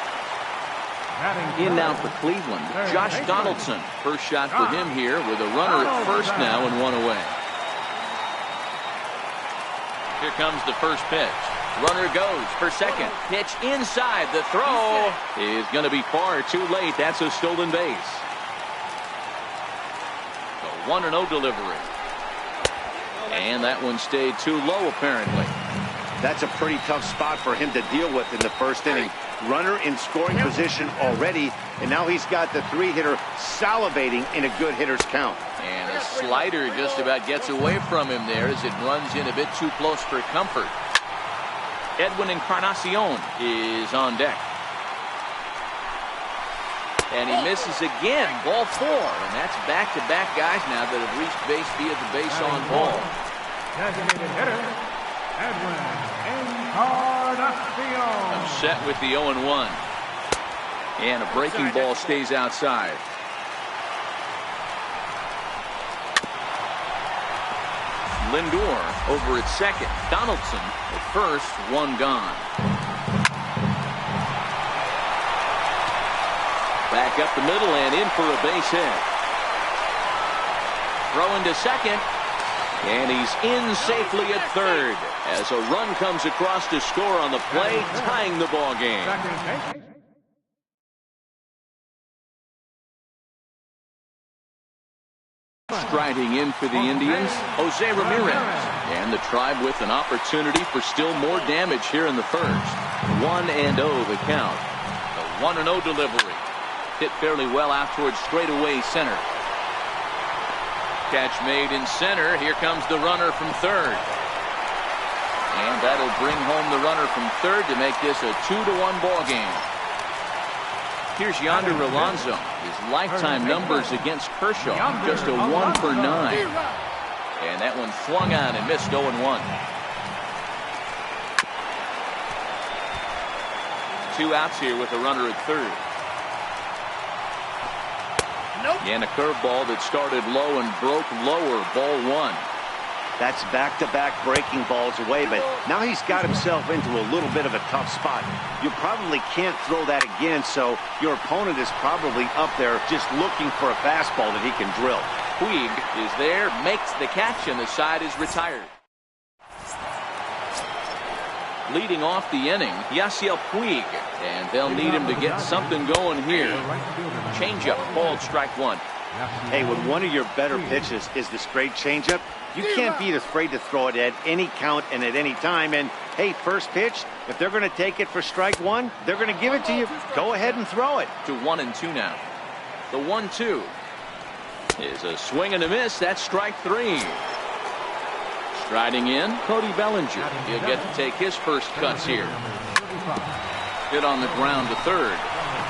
In now for Cleveland, Josh Donaldson. First shot for him here with a runner at first now and 1 away. Here comes the first pitch. Runner goes for second. Pitch inside. The throw is going to be far too late. That's a stolen base. A 1-0 delivery. And that one stayed too low, apparently. That's a pretty tough spot for him to deal with in the first inning. Runner in scoring position already, and now he's got the 3-hitter salivating in a good hitter's count. And a slider just about gets away from him there as it runs in a bit too close for comfort. Edwin Encarnacion is on deck. And he misses again. Ball 4. And that's back-to-back guys now that have reached base via the base on ball. Designated hitter, Edwin Encarnacion. Upset with the 0-1. And a breaking ball stays outside. Lindor over at second. Donaldson at first. 1 gone. Back up the middle and in for a base hit. Throw into second. And he's in safely at third as a run comes across to score on the play, tying the ball game. Second base. Striding in for the Indians, Jose Ramirez. And the Tribe with an opportunity for still more damage here in the first. 1-0 the count. The 1-0 delivery. Hit fairly well out towards straightaway center. Catch made in center. Here comes the runner from third. And that'll bring home the runner from third to make this a 2-1 ball game. Here's Yonder Alonso. His lifetime numbers against Kershaw, just a 1 for 9. And that one swung on and missed 0-1. 2 outs here with a runner at third. And a curveball that started low and broke lower, ball 1. That's back-to-back breaking balls away, but now he's got himself into a little bit of a tough spot. You probably can't throw that again, so your opponent is probably up there just looking for a fastball that he can drill. Puig is there, makes the catch, and the side is retired. Leading off the inning, Yasiel Puig, and they'll need him to get something going here. Changeup, ball, strike 1. Hey, when one of your better pitches is the straight changeup, you can't be afraid to throw it at any count and at any time. And, hey, first pitch, if they're going to take it for strike 1, they're going to give it to you. Go ahead and throw it. To 1-2 now. The 1-2 is a swing and a miss. That's strike 3. Striding in, Cody Bellinger. He'll get to take his first cuts here. Hit on the ground to third.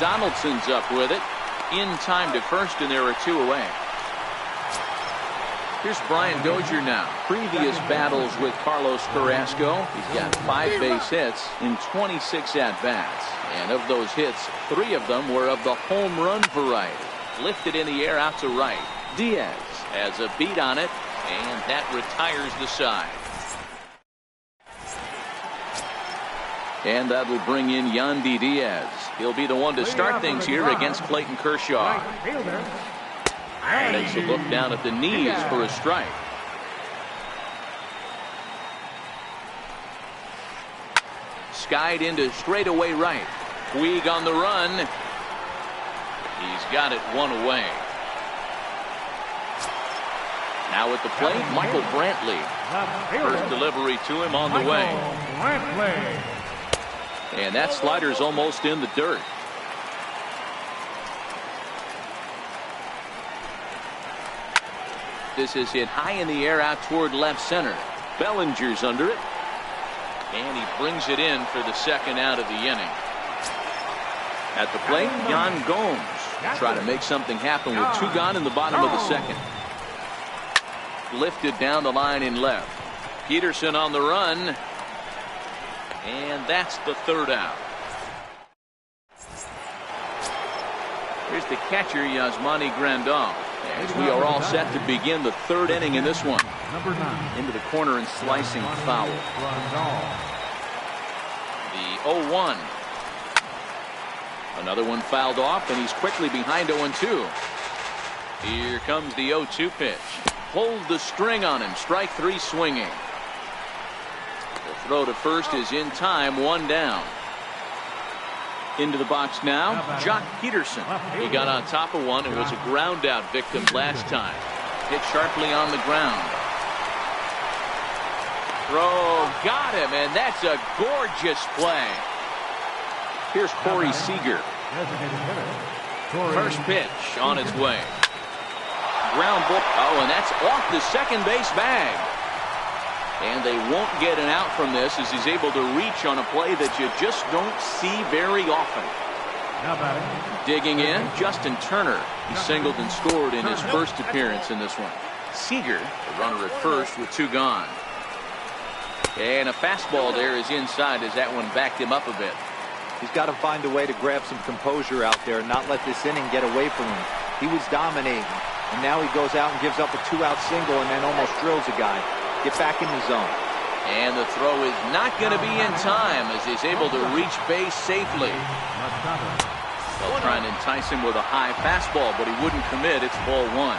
Donaldson's up with it. In time to first, and there are 2 away. Here's Brian Dozier now. Previous battles with Carlos Carrasco. He's got 5 base hits in 26 at-bats. And of those hits, 3 of them were of the home run variety. Lifted in the air out to right. Diaz has a beat on it, and that retires the side. And that will bring in Yandy Diaz. He'll be the one to start things here against Clayton Kershaw. Takes a look down at the knees for a strike. Skied into straightaway right. Puig on the run. He's got it 1 away. Now at the plate, Michael Brantley. First delivery to him on the way. And that slider's almost in the dirt. This is hit high in the air out toward left center. Bellinger's under it. And he brings it in for the second out of the inning. At the plate, Yan Gomes. Try to make something happen with 2 gone in the bottom of the second. Lifted down the line in left. Peterson on the run. And that's the 3rd out. Here's the catcher, Yasmani Grandal. As we are all set to begin the 3rd inning in this one. Into the corner and slicing foul. The 0-1. Another one fouled off, and he's quickly behind 0-2. Here comes the 0-2 pitch. Pulled the string on him. Strike 3 swinging. The throw to first is in time. 1 down. Into the box now, Jock Peterson. He got on top of one and was a ground out victim last time. Hit sharply on the ground. Throw, got him, and that's a gorgeous play. Here's Corey Seager. First pitch on its way. Ground ball. Oh, and that's off the second base bag. And they won't get an out from this as he's able to reach on a play that you just don't see very often. Digging in, Justin Turner. He singled and scored in his first appearance in this one. Seager, the runner at first with 2 gone. And a fastball there is inside as that one backed him up a bit. He's got to find a way to grab some composure out there and not let this inning get away from him. He was dominating, and now he goes out and gives up a 2-out single and then almost drills a guy. Get back in the zone. And the throw is not going to be in time as he's able to reach base safely. They'll try and entice him with a high fastball, but he wouldn't commit. It's ball 1.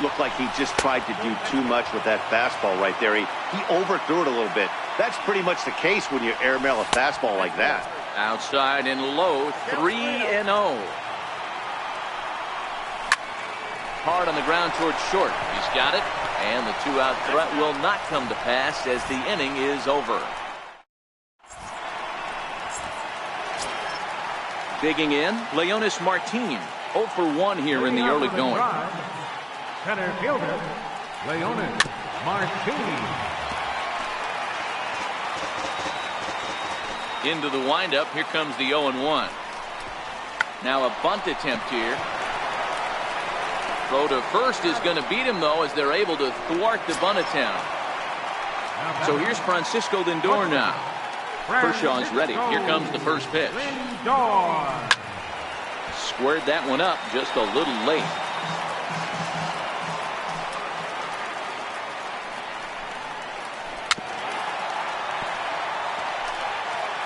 Looked like he just tried to do too much with that fastball right there. He overthrew it a little bit. That's pretty much the case when you airmail a fastball like that. Outside and low, 3-0. hard on the ground towards short. He's got it, and the two-out threat will not come to pass as the inning is over. Digging in, Leonis Martin, 0 for 1 here in the early going. Center fielder, Leonis Martin. Into the windup, here comes the 0-1. Now a bunt attempt here. Throw to first is going to beat him, though, as they're able to thwart the bunt attempt. So here's Francisco Lindor now. Kershaw's ready. Here comes the first pitch. Squared that one up just a little late.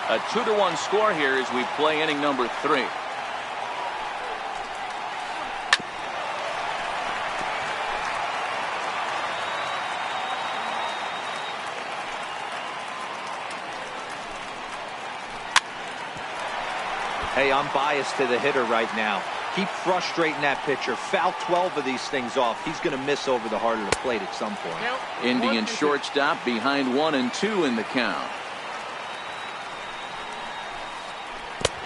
A 2-1 score here as we play inning number 3. Hey, I'm biased to the hitter right now. Keep frustrating that pitcher. Foul 12 of these things off. He's going to miss over the heart of the plate at some point. Indian shortstop behind 1-2 in the count.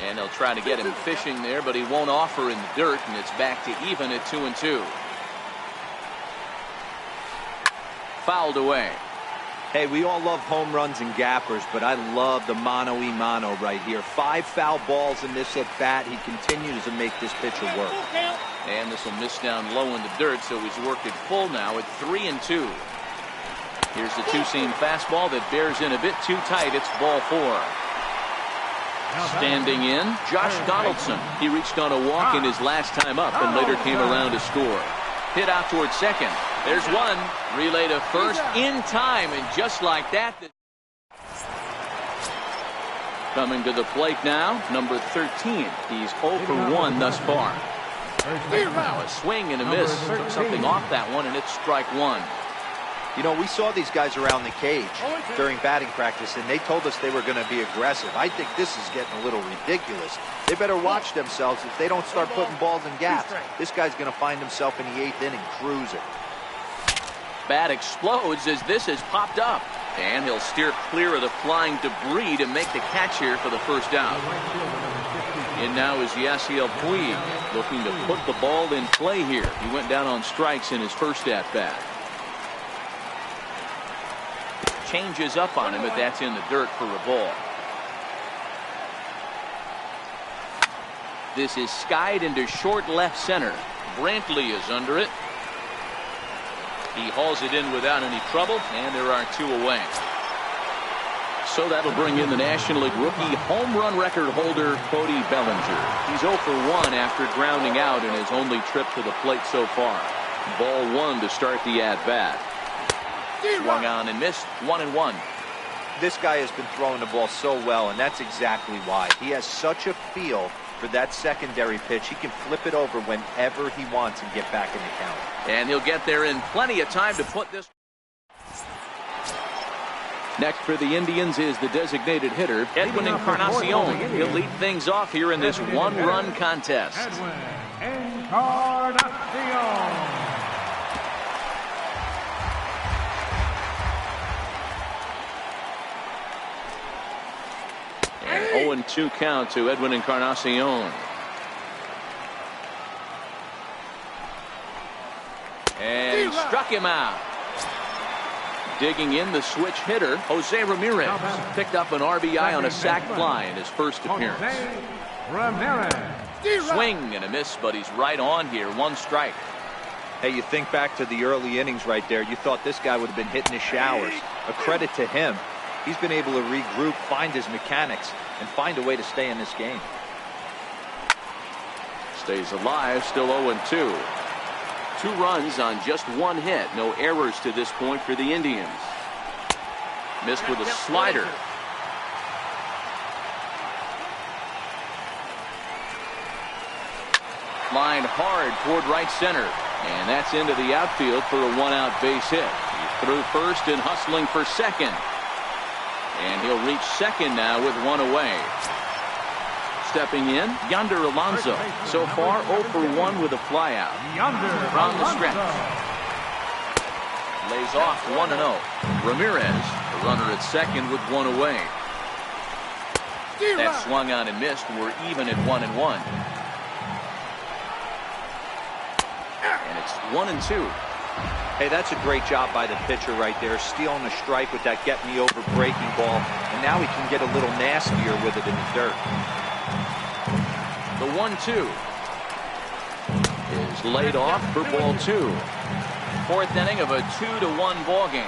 And they'll try to get him fishing there, but he won't offer in the dirt, and it's back to even at 2-2. Fouled away. Hey, we all love home runs and gappers, but I love the mano-y-mano right here. 5 foul balls in this at-bat. He continues to make this pitcher work. And this will miss down low in the dirt, so he's worked it full now at 3-2. Here's the two-seam fastball that bears in a bit too tight. It's ball 4. Standing in, Josh Donaldson. He reached on a walk in his last time up and later came around to score. Hit out towards second. There's one. Relay to first in time, and just like that. Coming to the plate now, number 13. He's 0 for 1 thus far. Now a swing and a miss. Took something off that one, and it's strike 1. You know, we saw these guys around the cage during batting practice, and they told us they were going to be aggressive. I think this is getting a little ridiculous. They better watch themselves if they don't start putting balls in gaps. This guy's going to find himself in the 8th inning cruising. Bat explodes as this has popped up, and he'll steer clear of the flying debris to make the catch here for the first out. And now is Yasiel Puig looking to put the ball in play here. He went down on strikes in his first at-bat. Changes up on him, but that's in the dirt for a ball. This is skied into short left center. Brantley is under it. He hauls it in without any trouble, and there are 2 away. So that'll bring in the National League rookie home run record holder, Cody Bellinger. He's 0 for 1 after grounding out in his only trip to the plate so far. Ball 1 to start the at-bat. Swung on and missed. 1-1. This guy has been throwing the ball so well, and that's exactly why. He has such a feel for that secondary pitch. He can flip it over whenever he wants and get back in the count. And he'll get there in plenty of time to put this. Next for the Indians is the designated hitter, Edwin Encarnacion. He'll lead things off here in this one-run contest. Edwin Encarnacion. And 0-2 count to Edwin Encarnacion. And he struck him out. Digging in, the switch hitter, Jose Ramirez. Picked up an RBI on a sac fly in his first appearance. Swing and a miss, but he's right on here. 1 strike. Hey, you think back to the early innings right there. You thought this guy would have been hitting his showers. A credit to him. He's been able to regroup, find his mechanics, and find a way to stay in this game. Stays alive, still 0-2. 2 runs on just 1 hit. No errors to this point for the Indians. Missed with a slider. Lined hard toward right center. And that's into the outfield for a 1-out base hit. He threw first and hustling for second. And he'll reach second now with 1 away. Stepping in, Yonder Alonso. So far, 0 for 1 with a flyout. From the stretch. Lays off 1-0. Ramirez, the runner at second with one away. That swung on and missed. We're even at 1-1. And it's 1-2. Hey, that's a great job by the pitcher right there, stealing a strike with that get-me-over breaking ball, and now he can get a little nastier with it in the dirt. The 1-2 is laid off for ball 2. Fourth inning of a 2-1 ball game.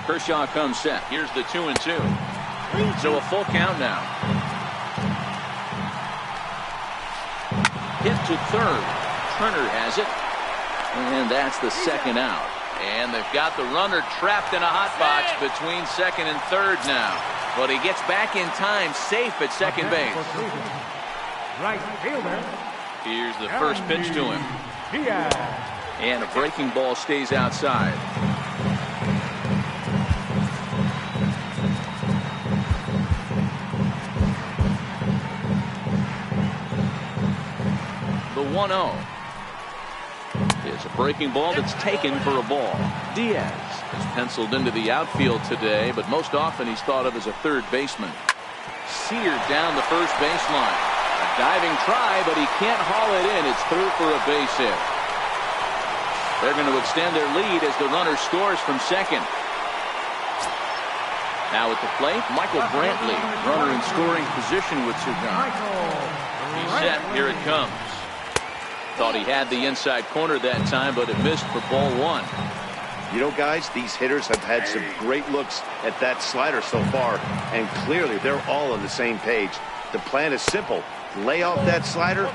Kershaw comes set. Here's the 2-2. So a full count now. Hit to third. Turner has it. And that's the second out. And they've got the runner trapped in a hot box between second and third now. But he gets back in time, safe at second base. Right fielder. Here's the first pitch to him. And a breaking ball stays outside. The 1-0 is a breaking ball that's taken for a ball. Diaz is penciled into the outfield today, but most often he's thought of as a third baseman. Seared down the first baseline. A diving try, but he can't haul it in. It's through for a base hit. They're going to extend their lead as the runner scores from second. Now at the plate, Michael Brantley, runner in scoring position with Cigar. He's set. Here it comes. Thought he had the inside corner that time, but it missed for ball 1. You know, guys, these hitters have had some great looks at that slider so far, and clearly they're all on the same page. The plan is simple. Lay off that slider.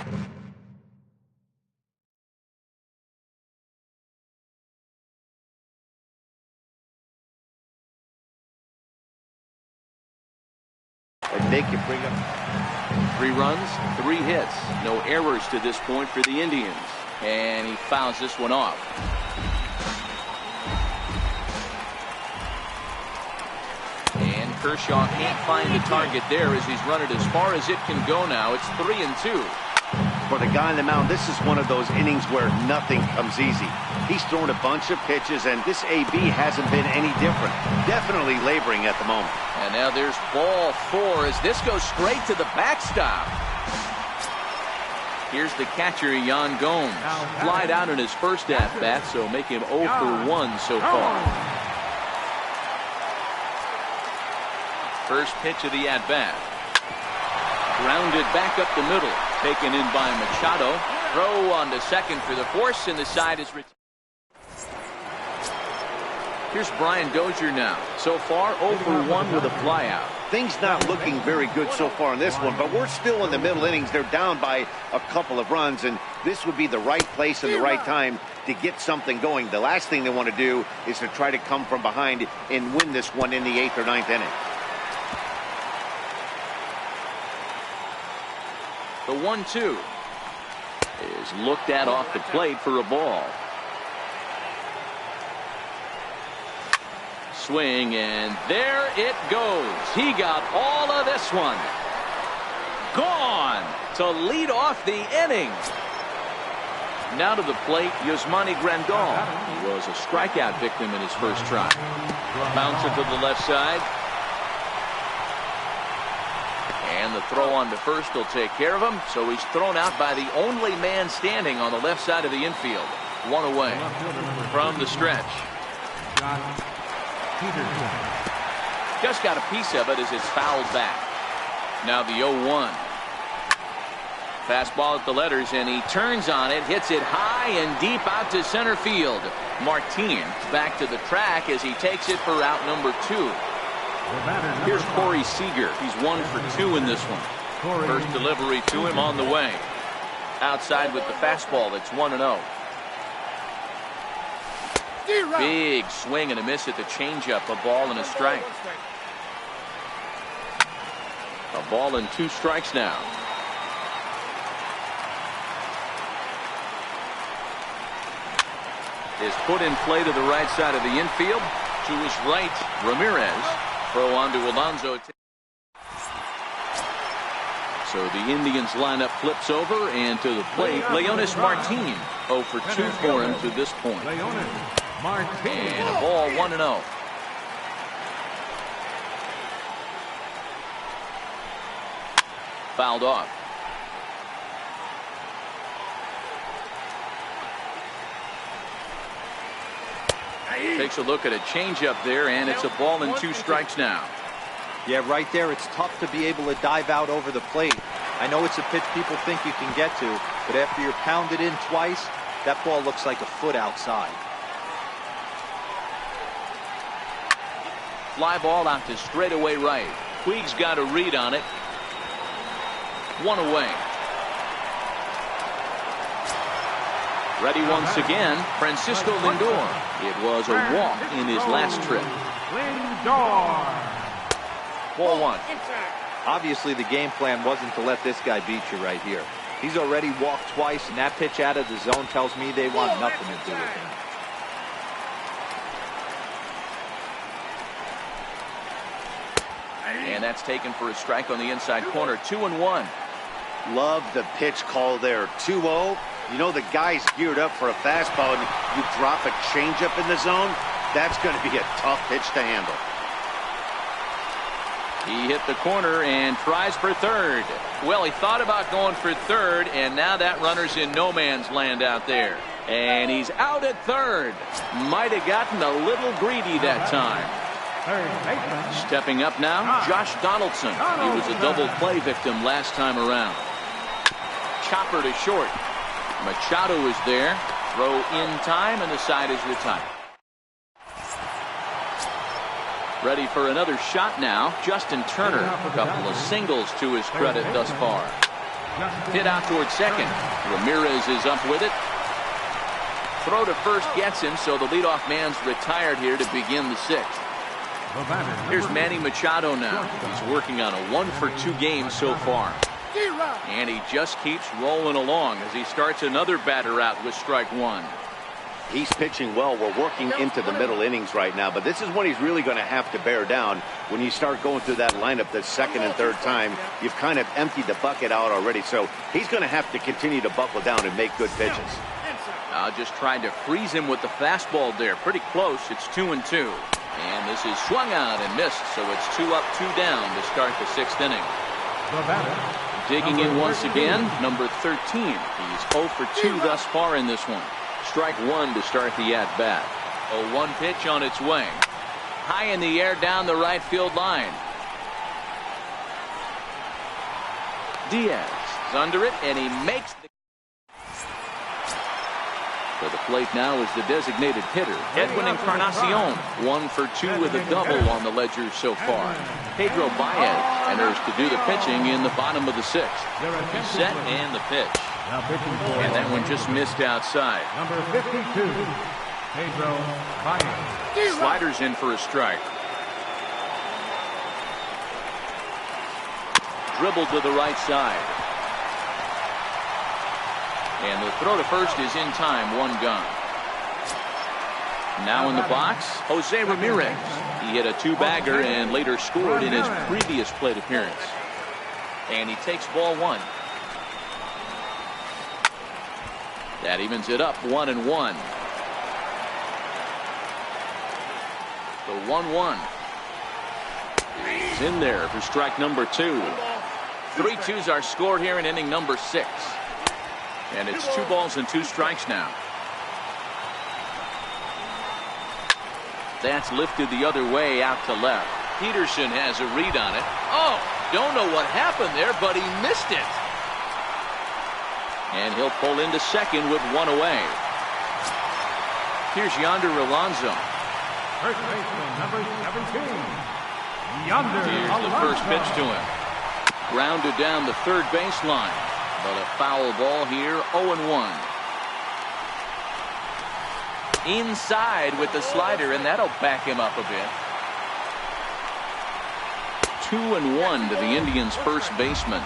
And they can bring up 3 runs, 3 hits. No errors to this point for the Indians. And he fouls this one off. And Kershaw can't find the target there as he's run it as far as it can go now. It's 3-2. For the guy on the mound, this is one of those innings where nothing comes easy. He's thrown a bunch of pitches, and this AB hasn't been any different. Definitely laboring at the moment. And now there's ball 4 as this goes straight to the backstop. Here's the catcher, Yan Gomes. Flied out in his first at-bat, so make him 0 for 1 so far. First pitch of the at-bat. Grounded back up the middle. Taken in by Machado. Throw on to second for the force, and the side is retired. Here's Brian Dozier now. So far, 0 for 1 with a flyout. Things not looking very good so far in this one, but we're still in the middle innings. They're down by a couple of runs, and this would be the right place and the right time to get something going. The last thing they want to do is to try to come from behind and win this one in the 8th or 9th inning. The 1-2 is looked at off the plate for a ball. Swing, and there it goes. He got all of this one. Gone to lead off the inning. Now to the plate, Yasmani Grandal. He was a strikeout victim in his first try. Bounce it to the left side. And the throw on to first will take care of him. So he's thrown out by the only man standing on the left side of the infield. 1 away from the stretch. Just got a piece of it as it's fouled back. Now the 0-1. Fastball at the letters, and he turns on it, hits it high and deep out to center field. Martin back to the track as he takes it for out number 2. Here's Corey Seager. He's 1 for 2 in this one. First delivery to him on the way. Outside with the fastball. It's 1-0. Big swing and a miss at the changeup. A ball and a strike. A ball and 2 strikes now. Is put in play to the right side of the infield. To his right, Ramirez. Throw on to Alonso. So the Indians lineup flips over, and to the plate, Leonis Martin. 0 for 2 for him to this point. And a ball, 1-0. Fouled off. Takes a look at a changeup there, and it's a ball and 2 strikes now. Yeah, right there, it's tough to be able to dive out over the plate. I know it's a pitch people think you can get to, but after you're pounded in twice, that ball looks like a foot outside. Fly ball out to straightaway right. Puig's got a read on it. 1 away. Ready once again, Francisco Lindor. It was a walk in his last trip. Lindor. Ball 1. Obviously, the game plan wasn't to let this guy beat you right here. He's already walked twice, and that pitch out of the zone tells me they want nothing to do with him. And that's taken for a strike on the inside corner. 2-1. Love the pitch call there. 2-0. You know the guy's geared up for a fastball, and you drop a changeup in the zone. That's going to be a tough pitch to handle. He hit the corner and tries for third. Well, he thought about going for third, and now that runner's in no man's land out there. And he's out at third. Might have gotten a little greedy that time. Stepping up now, Josh Donaldson. He was a double play victim last time around. Chopper to short. Machado is there. Throw in time, and the side is retired. Ready for another shot now. Justin Turner. A couple of singles to his credit thus far. Hit out towards second. Ramirez is up with it. Throw to first gets him, so the leadoff man's retired here to begin the 6th. Here's Manny Machado now. He's working on a 1-for-2 game so far. And he just keeps rolling along as he starts another batter out with strike 1. He's pitching well. We're working into the middle innings right now, but this is when he's really going to have to bear down. When you start going through that lineup the second and third time, you've kind of emptied the bucket out already, so he's going to have to continue to buckle down and make good pitches. Just trying to freeze him with the fastball there. Pretty close. It's 2-2. And this is swung out and missed, so it's 2 up, 2 down to start the 6th inning. Digging in once again, number 13. He's 0 for 2 thus far in this one. Strike 1 to start the at-bat. A 1 pitch on its way. High in the air down the right field line. Diaz is under it, and he makes the... For the plate now is the designated hitter, Edwin Encarnacion. 1 for 2 with a double on the ledger so far. Pedro Baez enters to do the pitching in the bottom of the 6th. He's set and the pitch. And that one just missed outside. Number 52, Pedro Baez. Sliders in for a strike. Dribbled to the right side. And the throw to first is in time. 1 gone. Now in the box, Jose Ramirez. He hit a 2-bagger and later scored in his previous plate appearance. And he takes ball 1. That evens it up 1-1. The 1-1 is in there for strike number 2. 3-2s are scored here in inning number 6. And it's 2 balls and 2 strikes now. That's lifted the other way out to left. Peterson has a read on it. Oh, don't know what happened there, but he missed it. And he'll pull into second with 1 away. Here's Yonder Alonso. First baseman, number 17. Yonder Here's the first pitch to him. Grounded down the third baseline. But a foul ball here, 0-1. Inside with the slider, and that'll back him up a bit. 2-1 to the Indians' first baseman.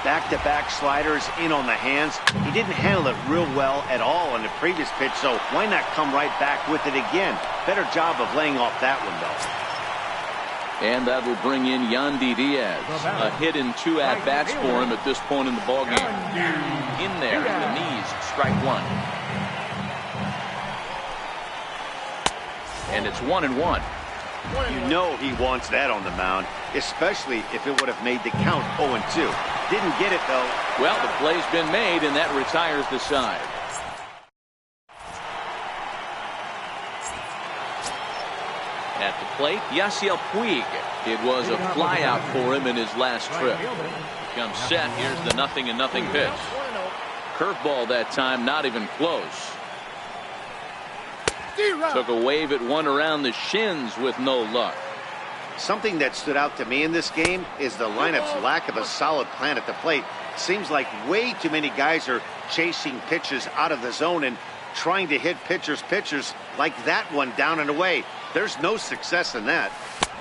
Back-to-back sliders in on the hands. He didn't handle it real well at all on the previous pitch, so why not come right back with it again? Better job of laying off that one, though. And that will bring in Yandy Diaz. A hit and 2 at-bats for him at this point in the ballgame. In there, in the knees, strike 1. And it's 1-1. You know he wants that on the mound, especially if it would have made the count 0-2. Didn't get it, though. Well, the play's been made, and that retires the side. At the plate, Yasiel Puig. It was a flyout for him in his last trip. Comes set. Here's the 0-0 pitch. Curveball that time, not even close. Took a wave at one around the shins with no luck. Something that stood out to me in this game is the lineup's lack of a solid plan at the plate. Seems like way too many guys are chasing pitches out of the zone and trying to hit pitchers like that one down and away. There's no success in that.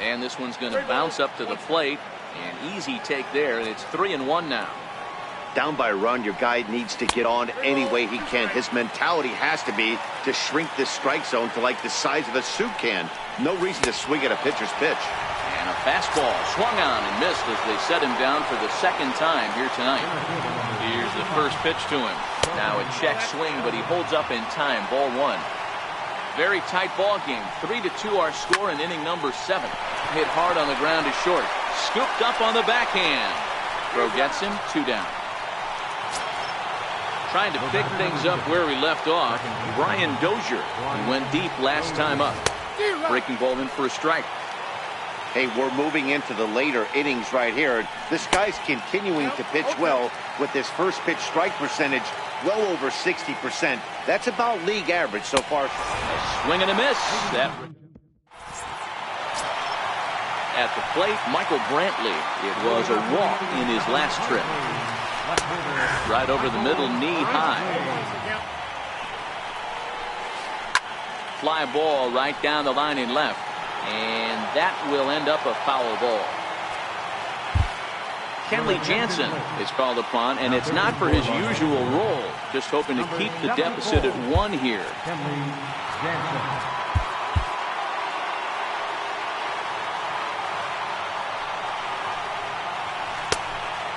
And this one's going to bounce up to the plate. An easy take there, and it's 3-1 now. Down by a run, your guy needs to get on any way he can. His mentality has to be to shrink this strike zone to like the size of a soup can. No reason to swing at a pitcher's pitch. And a fastball swung on and missed as they set him down for the second time here tonight. Here's the first pitch to him. Now a check swing, but he holds up in time. Ball 1. Very tight ball game. 3-2 our score in inning number 7. Hit hard on the ground to short. Scooped up on the backhand. Throw gets him. 2 down. Trying to pick things up where he left off. Brian Dozier. He went deep last time up. Breaking ball in for a strike. Hey, we're moving into the later innings right here. This guy's continuing to pitch well with his first pitch strike percentage well over 60%. That's about league average so far. A swing and a miss. At the plate, Michael Brantley. It was a walk in his last trip. Right over the middle, knee high. Fly ball right down the line in left. And that will end up a foul ball. Kenley Jansen is called upon, and it's not for his usual role. Just hoping to keep the deficit at 1 here.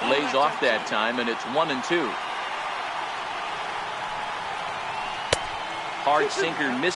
Lays off that time, and it's 1-2. Hard sinker miss.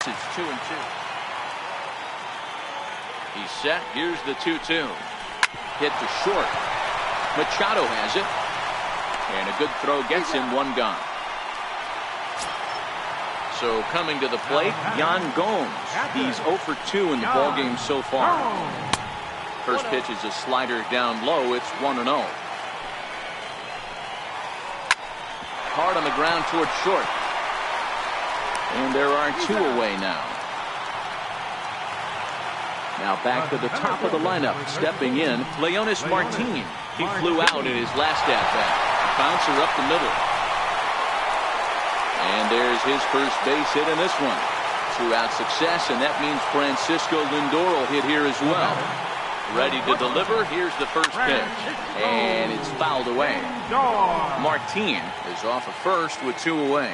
It's 2-2. He's set. Here's the 2-2. Hit to short. Machado has it. And a good throw gets him 1 gone. So coming to the plate, Yan Gomes. He's 0 for 2 in the ballgame so far. First pitch is a slider down low. It's 1-0. Hard on the ground towards short. And there are 2 away now. Now back to the top of the lineup. Stepping in, Leonis Martin. He flew out in his last at-bat. Bouncer up the middle. And there's his first base hit in this one. 2-out success, and that means Francisco Lindor will hit here as well. Ready to deliver. Here's the first pitch. And it's fouled away. Martin is off of first with 2 away.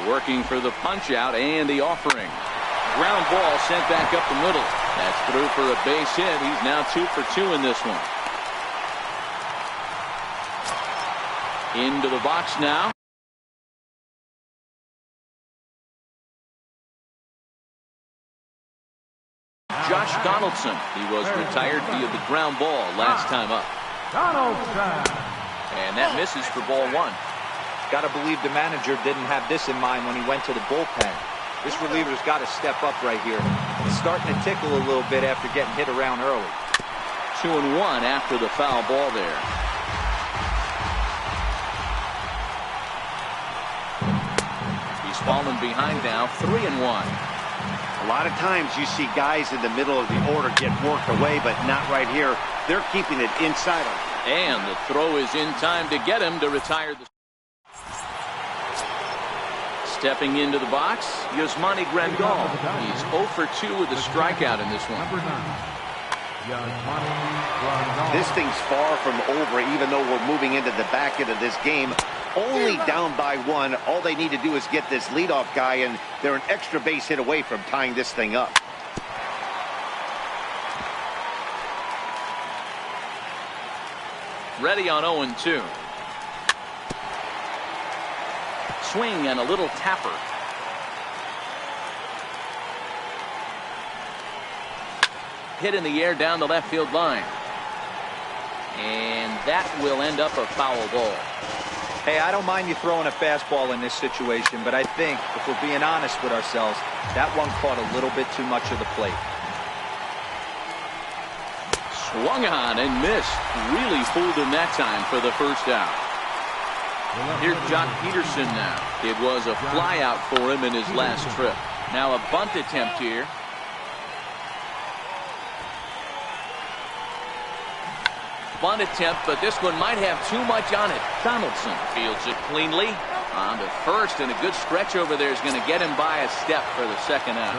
Working for the punch out and the offering. Ground ball sent back up the middle. That's through for a base hit. He's now 2 for 2 in this one. Into the box now. Josh Donaldson. He was retired via the ground ball last time up. Donaldson. And that misses for ball one. Got to believe the manager didn't have this in mind when he went to the bullpen. This reliever's got to step up right here. It's starting to tickle a little bit after getting hit around early. 2-1 after the foul ball there. He's fallen behind now, 3-1. A lot of times you see guys in the middle of the order get worked away, but not right here. They're keeping it inside. And the throw is in time to get him to retire the. Stepping into the box, Yasmani Grandal. He's 0 for 2 with a strikeout in this one. This thing's far from over, even though we're moving into the back end of this game. Only down by 1. All they need to do is get this leadoff guy, and they're an extra base hit away from tying this thing up. Ready on 0-2. Swing and a little tapper. Hit in the air down the left field line. And that will end up a foul ball. Hey, I don't mind you throwing a fastball in this situation, but I think, if we're being honest with ourselves, that one caught a little bit too much of the plate. Swung on and missed. Really fooled him that time for the first out. Here's Jock Peterson now. It was a fly out for him in his last trip. Now a bunt attempt here. Bunt attempt, but this one might have too much on it. Donaldson fields it cleanly on to first, and a good stretch over there is going to get him by a step for the second out.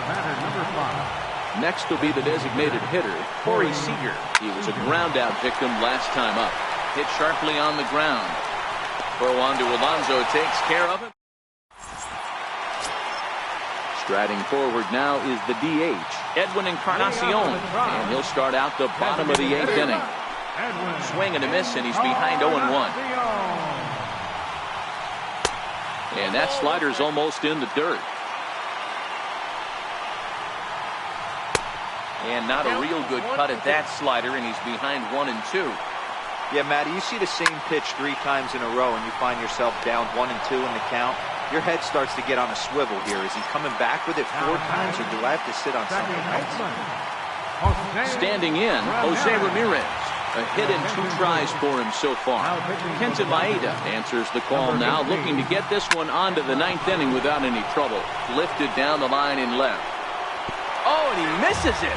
Next will be the designated hitter, Corey Seager. He was a ground out victim last time up. Hit sharply on the ground. Throw on to Alonso takes care of it. Striding forward now is the DH, Edwin Encarnacion, and he'll start out the bottom of the 8th inning. Swing and a miss, and he's behind 0-1. And that slider's almost in the dirt. And not a real good cut at that slider, and he's behind 1-2. Yeah, Matty, you see the same pitch 3 times in a row, and you find yourself down 1-2 in the count. Your head starts to get on a swivel here. Is he coming back with it 4 times, or do I have to sit on something else? Standing in, Jose Ramirez. A hit and 2 tries for him so far. Kenta Maeda answers the call now, looking to get this one onto the 9th inning without any trouble. Lifted down the line in left. Oh, and he misses it.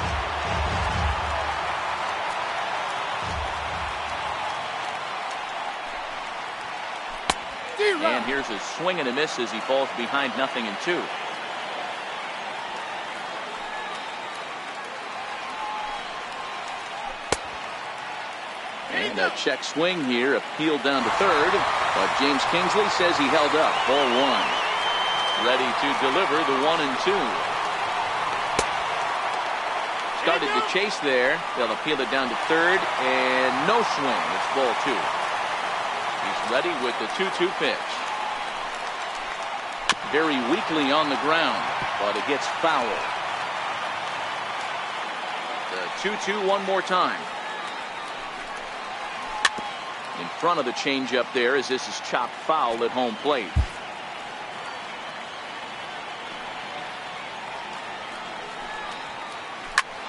And here's a swing and a miss as he falls behind 0-2. And a check swing here, appealed down to third, but James Kingsley says he held up. Ball 1. Ready to deliver the 1-2. Started to chase there. They'll appeal it down to third, and no swing. It's ball 2. He's ready with the 2-2 pitch. Very weakly on the ground, but it gets foul. The 2-2 one more time. In front of the changeup there, as this is chopped foul at home plate.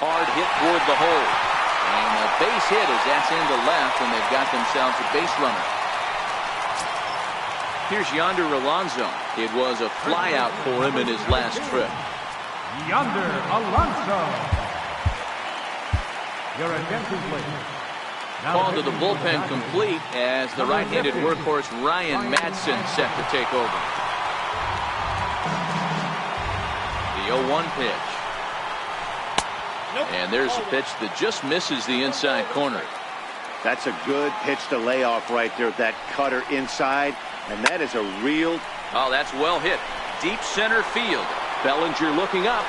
Hard hit toward the hole. And a base hit as that's into left, and they've got themselves a base runner. Here's Yonder Alonso. It was a fly out for him in his last trip. Yonder Alonso. Your attention, please. Call to the bullpen complete as the right-handed workhorse Ryan Madsen set to take over. The 0-1 pitch. And there's a pitch that just misses the inside corner. That's a good pitch to lay off right there. That cutter inside, and that is a real. Oh, that's well hit. Deep center field. Bellinger looking up.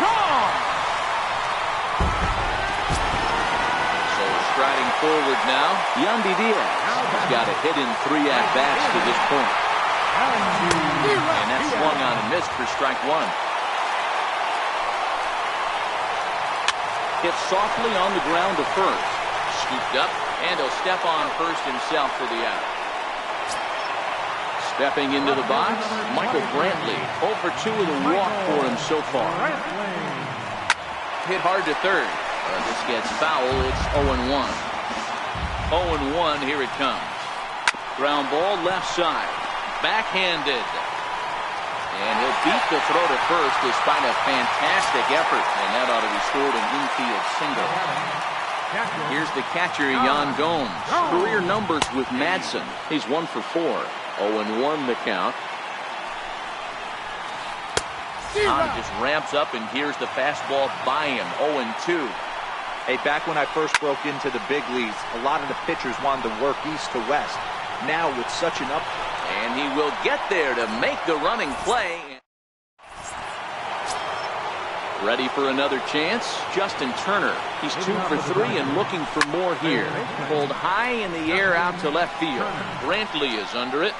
Gone! Striding forward now, Yandy Diaz. He's got a hit in 3 at-bats to this point. And that swung on and missed for strike 1. Hit softly on the ground to first. Scooped up And he'll step on first himself for the out. Stepping into the box, Michael Brantley. 0 for 2 with a walk for him so far. Hit hard to third. This gets foul. It's 0-1. 0-1. Here it comes. Ground ball left side. Backhanded. And he'll beat the throw to first despite a fantastic effort. And that ought to be scored an infield single. Here's the catcher, Jan Gomes. Career numbers with Madsen. He's 1 for 4. 0-1 the count. Hahn just ramps up, and here's the fastball by him. 0-2. Hey, back when I first broke into the big leagues, a lot of the pitchers wanted to work east to west. Now with such an up... And he will get there to make the running play. Ready for another chance? Justin Turner. He's 2 for 3 and looking for more here. Pulled high in the air out to left field. Brantley is under it.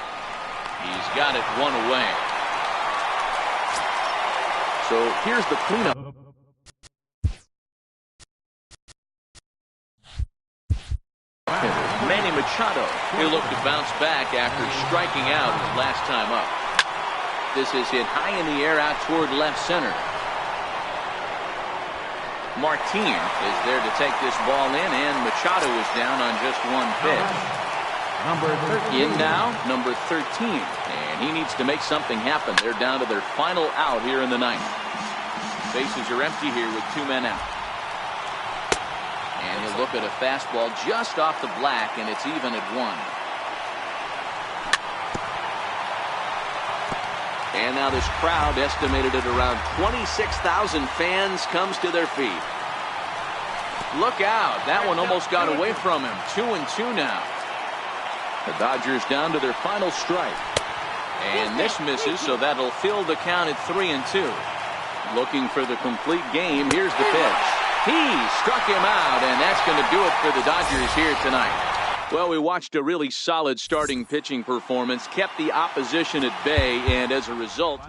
He's got it 1 away. So here's the cleanup. Manny Machado. He'll look to bounce back after striking out his last time up. This is hit high in the air out toward left center. Martin is there to take this ball in, and Machado is down on just 1 pitch. In now, number 13, and he needs to make something happen. They're down to their final out here in the 9th. Bases are empty here with 2 men out. And he'll look at a fastball just off the black, and it's even at 1. And now this crowd, estimated at around 26,000 fans, comes to their feet. Look out. That one almost got away from him. 2-2 now. The Dodgers down to their final strike. And this misses, so that'll fill the count at 3-2. Looking for the complete game. Here's the pitch. He struck him out, and that's going to do it for the Dodgers here tonight. Well, we watched a really solid starting pitching performance, kept the opposition at bay, and as a result...